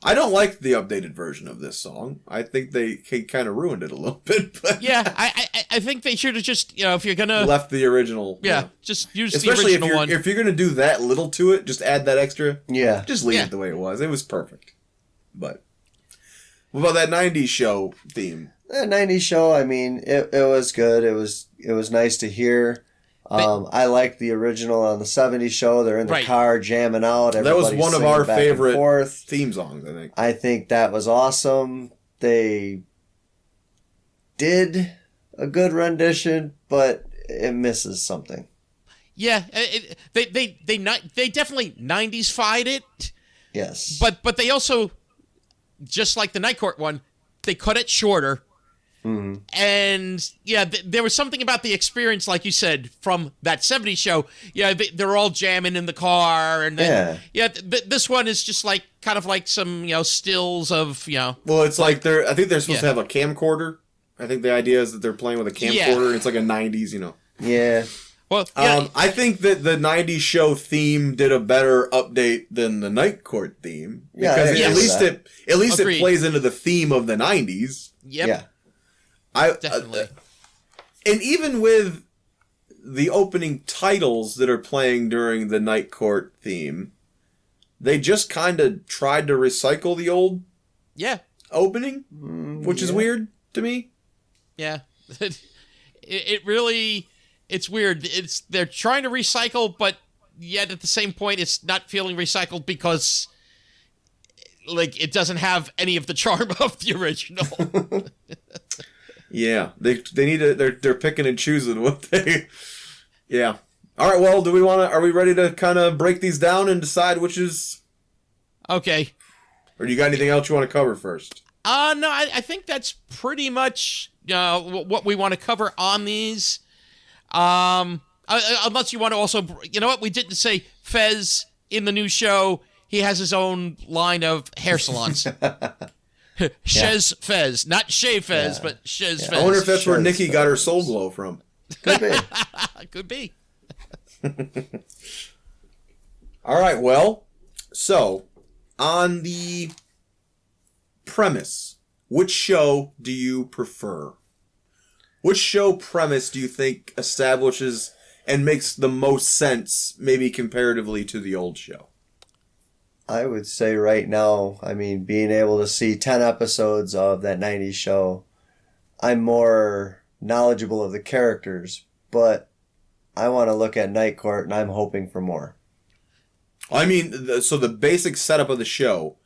I don't like the updated version of this song. I think they kind of ruined it a little bit. But yeah, I think they should have just, if you're going to... left the original. Yeah, just use especially the original one. If you're going to do that little to it, just add that extra. Yeah. Just leave it the way it was. It was perfect. But what about that 90s show theme? That 90s show, I mean, it was good. It was nice to hear. I liked the original on the 70s show. They're in the car jamming out. That was one of our favorite theme songs, I think. I think that was awesome. They did a good rendition, but it misses something. Yeah, they definitely 90s-fied it. Yes. But they also, just like the Night Court one, they cut it shorter. Mm-hmm. And yeah, there was something about the experience, like you said, from that 70s show. Yeah, they're all jamming in the car, and then this one is just like kind of like some stills of Well, it's like I think they're supposed to have a camcorder. I think the idea is that they're playing with a camcorder. And it's like a 90s, Yeah. Well, I think that the 90s show theme did a better update than the Night Court theme because at least it plays into the theme of the 90s. Yep. Yeah. Definitely. And even with the opening titles that are playing during the Night Court theme, they just kind of tried to recycle the old opening, which is weird to me. Yeah. It really, it's weird. They're trying to recycle, but yet at the same point, it's not feeling recycled because like it doesn't have any of the charm of the original. Yeah, they need to. They're picking and choosing what they. Yeah. All right. Well, are we ready to kind of break these down and decide which is? Okay. Or do you got anything else you want to cover first? No, I think that's pretty much what we want to cover on these. Unless you want to also, what we didn't say. Fez in the new show, he has his own line of hair salons. Chez Fez, not Shea Fez, but Chez Fez. I wonder if that's where Nikki got her soul glow from. Could be. Could be. All right, well, so on the premise, which show do you prefer? Which show premise do you think establishes and makes the most sense, maybe comparatively to the old show? I would say right now, I mean, being able to see 10 episodes of that 90s show, I'm more knowledgeable of the characters, but I want to look at Night Court, and I'm hoping for more. I mean, so the basic setup of the show,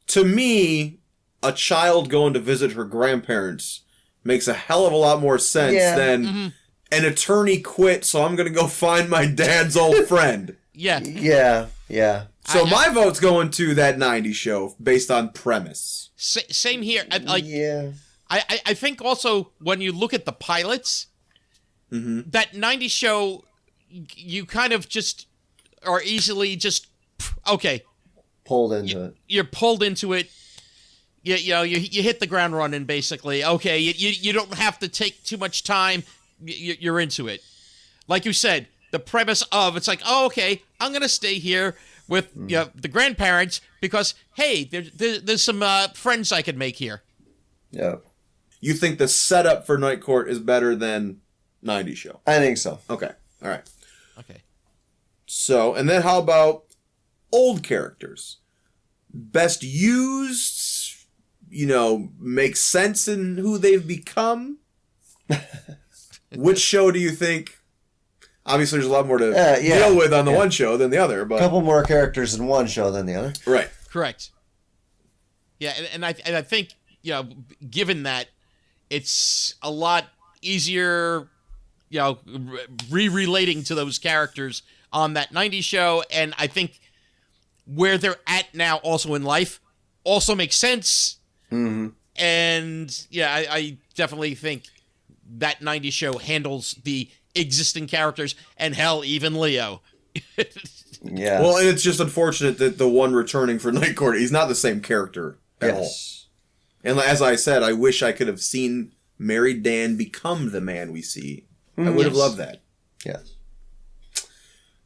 to me, a child going to visit her grandparents makes a hell of a lot more sense than an attorney quit, so I'm going to go find my dad's old friend. Yeah. So my vote's going to that 90s show based on premise. Same here. I think also when you look at the pilots, that 90s show, you kind of just are easily just, pulled into it. You're pulled into it. You hit the ground running, basically. Okay, you don't have to take too much time. You're into it. Like you said, the premise of, it's like, I'm going to stay here with the grandparents because, hey, there's some friends I could make here. Yeah. You think the setup for Night Court is better than 90s show? I think so. Okay. All right. Okay. So, and then how about old characters? Best used, make sense in who they've become? Which show do you think? Obviously, there's a lot more to deal with on the one show than the other. But a couple more characters in one show than the other. Right. Correct. Yeah, and I think, given that, it's a lot easier, relating to those characters on that 90s show, and I think where they're at now also in life also makes sense. Mm-hmm. And, I definitely think that 90s show handles the existing characters, and hell, even Leo. Yeah. Well, and it's just unfortunate that the one returning for Night Court, he's not the same character at all. And as I said, I wish I could have seen married Dan become the man we see. I would have loved that. Yes.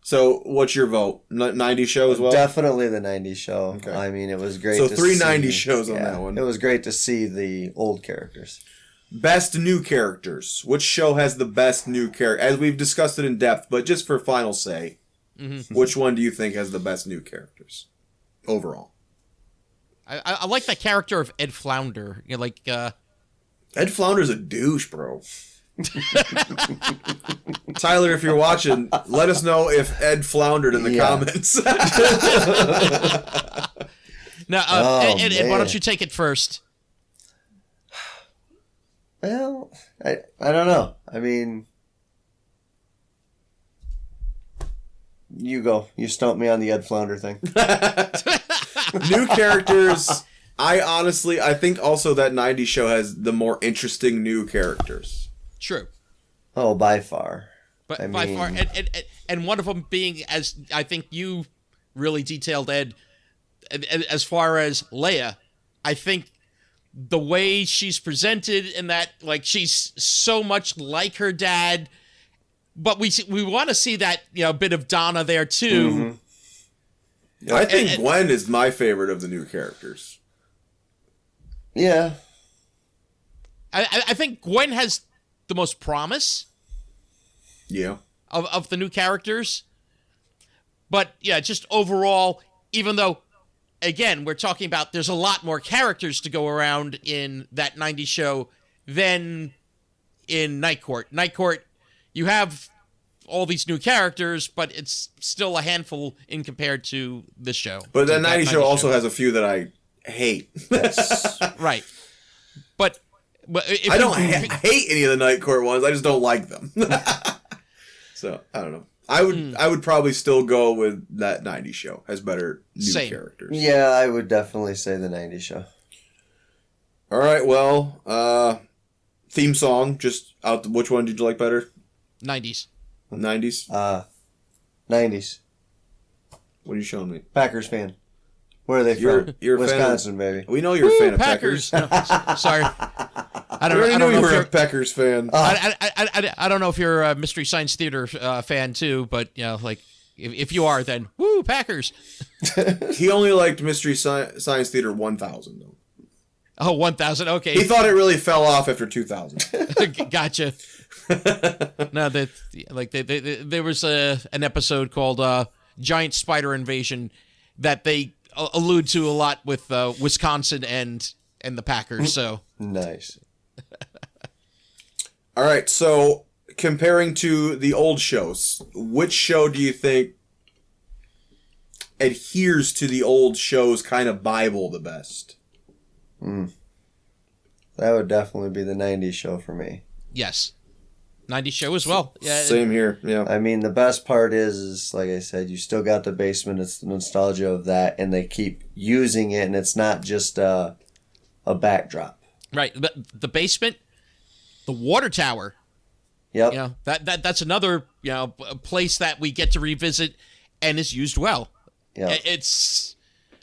So, what's your vote? 90 show as well? Definitely the 90s show. Okay. I mean, it was great So, to 3 see. 90s shows on that one. It was great to see the old characters. Best new characters. Which show has the best new character? As we've discussed it in depth, but just for final say, which one do you think has the best new characters overall? I like that character of Ed Flounder. Ed Flounder's a douche, bro. Tyler, if you're watching, let us know if Ed floundered in the comments. Now, Ed, why don't you take it first? Well, I don't know. I mean, you go. You stumped me on the Ed Flounder thing. New characters. I think also that 90s show has the more interesting new characters. True. Oh, by far. But by far, and one of them being, as I think you really detailed, Ed, as far as Leia, I think the way she's presented in that, she's so much like her dad, but we want to see that bit of Donna there too. Mm-hmm. I think Gwen is my favorite of the new characters. Yeah. I think Gwen has the most promise. Yeah. Of the new characters. But yeah, just overall, even though, again, we're talking about there's a lot more characters to go around in that 90s show than in Night Court. Night Court, you have all these new characters, but it's still a handful in compared to this show. But that 90s show also has a few that I hate. Right. But if I don't hate any of the Night Court ones. I just don't like them. So, I don't know. I would probably still go with that 90s show. Has better new characters. Yeah, I would definitely say the 90s show. All right, well, theme song, just out. Which one did you like better? 90s. 90s? 90s. What are you showing me? Packers fan. Where are they from? You're Wisconsin, baby. We know you're a fan of Packers. No, sorry. I don't know if you're you're a Packers fan. I don't know if you're a Mystery Science Theater fan too, but if you are, then woo, Packers. He only liked Mystery Science Theater 1000 though. Oh, 1000. Okay. He thought it really fell off after 2000. Gotcha. No, there was an episode called Giant Spider Invasion that they allude to a lot with Wisconsin and the Packers. So nice. All right, so comparing to the old shows, which show do you think adheres to the old show's kind of Bible the best? That would definitely be the 90s show for me. yes, 90s show as well. Yeah, Same here, yeah. I mean, the best part is, like I said, you still got the basement. It's the nostalgia of that, and they keep using it, and it's not just a backdrop. right. The basement, the water tower. Yep. That's another place that we get to revisit and is used well. Yeah. It's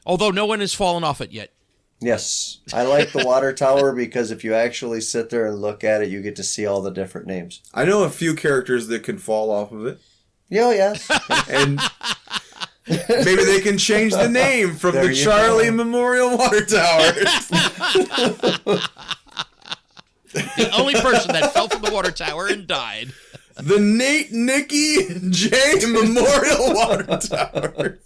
although no one has fallen off it yet. Yes. I like the water tower because if you actually sit there and look at it, you get to see all the different names. I know a few characters that can fall off of it. Yeah, yes. And maybe they can change the name from There the you Charlie go. Memorial Water Tower. The only person that fell from the water tower and died. The Nate, Nikki, J Memorial Water Tower.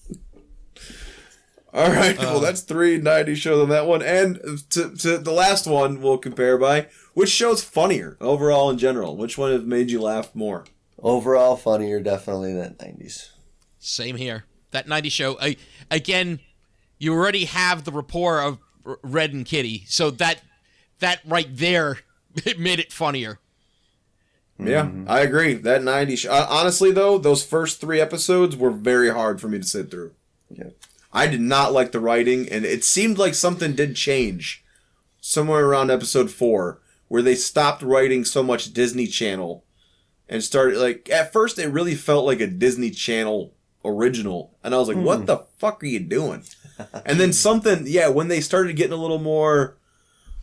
All right. Well, that's 3 90s shows on that one. And to the last one we'll compare by, which show's funnier overall in general? Which one has made you laugh more? Overall funnier, definitely that 90s. Same here. That 90s show, again, you already have the rapport of Red and Kitty, so that right there, it made it funnier. Yeah, I agree. That 90s show. Honestly, though, those first 3 episodes were very hard for me to sit through. Yeah. I did not like the writing, and it seemed like something did change somewhere around episode 4, where they stopped writing so much Disney Channel and started, like, at first it really felt like a Disney Channel original, and I was like, what the fuck are you doing? And then something, when they started getting a little more,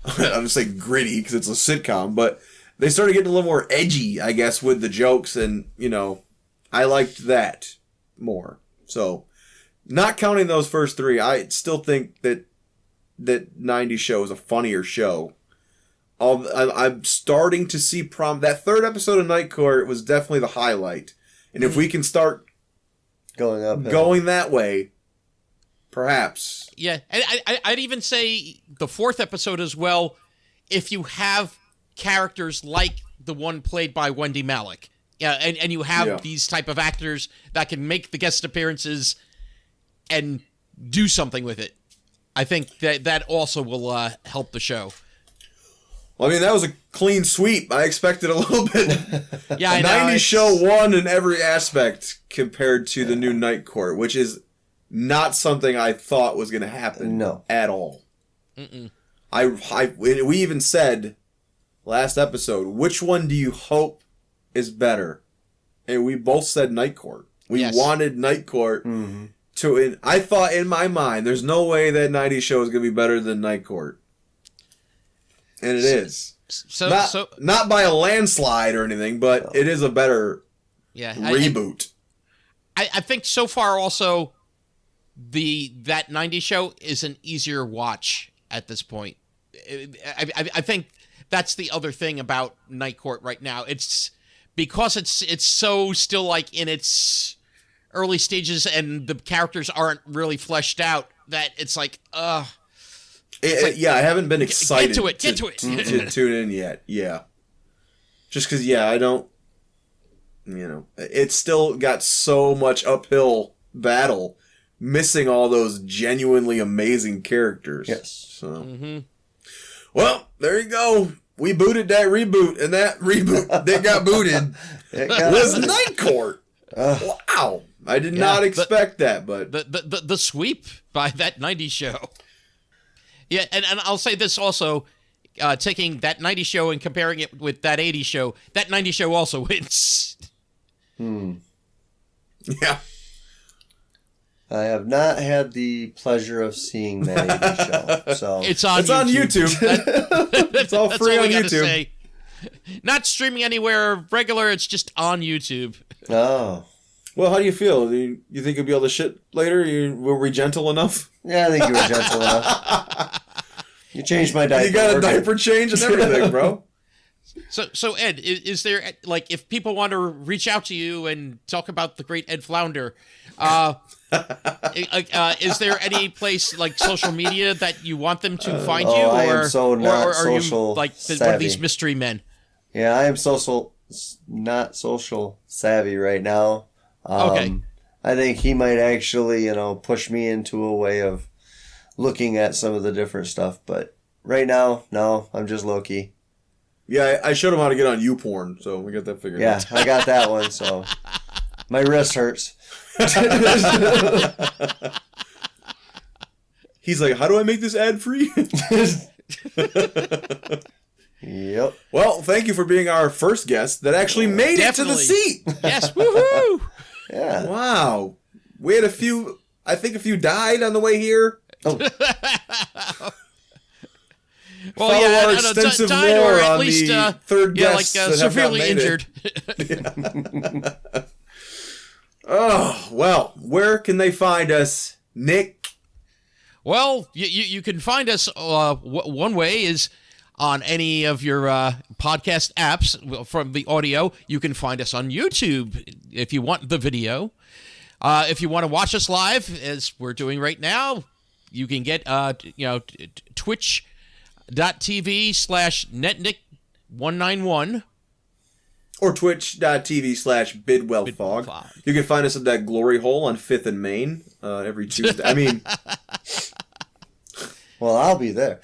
I'm going to say gritty because it's a sitcom, but they started getting a little more edgy, I guess, with the jokes, and, I liked that more. So, not counting those first 3, I still think that 90s show is a funnier show. I'm starting to see that 3rd episode of Night Court was definitely the highlight. And if we can start going that way, perhaps. Yeah, and I'd even say the 4th episode as well, if you have characters like the one played by Wendy Malick, and you have these type of actors that can make the guest appearances and do something with it. I think that also will help the show. Well, I mean, that was a clean sweep. I expected a little bit. Yeah, I know. 90s show won in every aspect compared to the new Night Court, which is not something I thought was going to happen at all. Mm-mm. We even said last episode, which one do you hope is better? And we both said Night Court. We wanted Night Court to. I thought in my mind, there's no way that 90s show is going to be better than Night Court. And it is. Not by a landslide or anything, but it is a better reboot. I think so far also that 90s show is an easier watch at this point. I think that's the other thing about Night Court right now. It's because it's so still like in its early stages and the characters aren't really fleshed out that it's like I haven't been excited get to it to tune in yet. Yeah, just because I don't. It's still got so much uphill battle, missing all those genuinely amazing characters. Yes. So, well, there you go. We booted that reboot, and that reboot that got booted was Night Court. Wow, I did not expect that, but the sweep by that 90s show. Yeah, and I'll say this also, taking that 90s show and comparing it with that 80s show, that 90s show also wins. Yeah. I have not had the pleasure of seeing that 80s show. So it's on YouTube. It's all free on YouTube. Say. Not streaming anywhere regular, it's just on YouTube. Oh. Well, how do you feel? You think you'll be able to shit later? Were we gentle enough? Yeah, I think you were gentle enough. You changed my diaper. You got a diaper change and everything, bro. So Ed, is there, like, if people want to reach out to you and talk about the great Ed Flounder, is there any place like social media that you want them to find you, I am so not or social are you like savvy. one of these mystery men? Yeah, I am not social savvy right now. Okay. I think he might actually, push me into a way of looking at some of the different stuff, but right now, no, I'm just low key. Yeah, I showed him how to get on YouPorn, so we got that figured out. Yeah, I got that one, so my wrist hurts. He's like, how do I make this ad free? Yep. Well, thank you for being our first guest that actually made it to the seat. Yes, woohoo! Yeah. Wow. We had a few died on the way here. Oh. Well, follow our extensive died lore or at on least, the third guest that severely have not made injured. Oh, well, where can they find us, Nick? Well, you can find us, one way is on any of your podcast apps from the audio. You can find us on YouTube if you want the video. If you want to watch us live, as we're doing right now, you can get twitch.tv/netnick191 or twitch.tv/bidwellfog. You can find us at that glory hole on 5th and Main every Tuesday. I mean, well, I'll be there.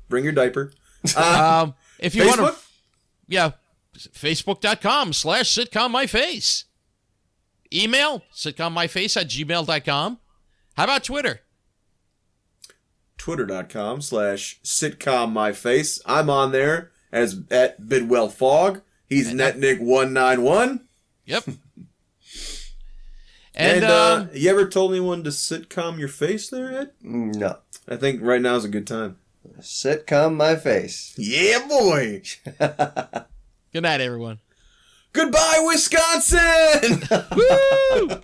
Bring your diaper. If you want to, facebook.com/sitcommyface. Email sitcommyface@gmail.com. How about Twitter? Twitter.com/sitcommyface. I'm on there as at BidwellFog. He's NetNick191. Yep. And you ever told anyone to sitcom your face there, Ed? No. I think right now is a good time. Sitcom my face. Yeah, boy. Good night, everyone. Goodbye, Wisconsin! Woo!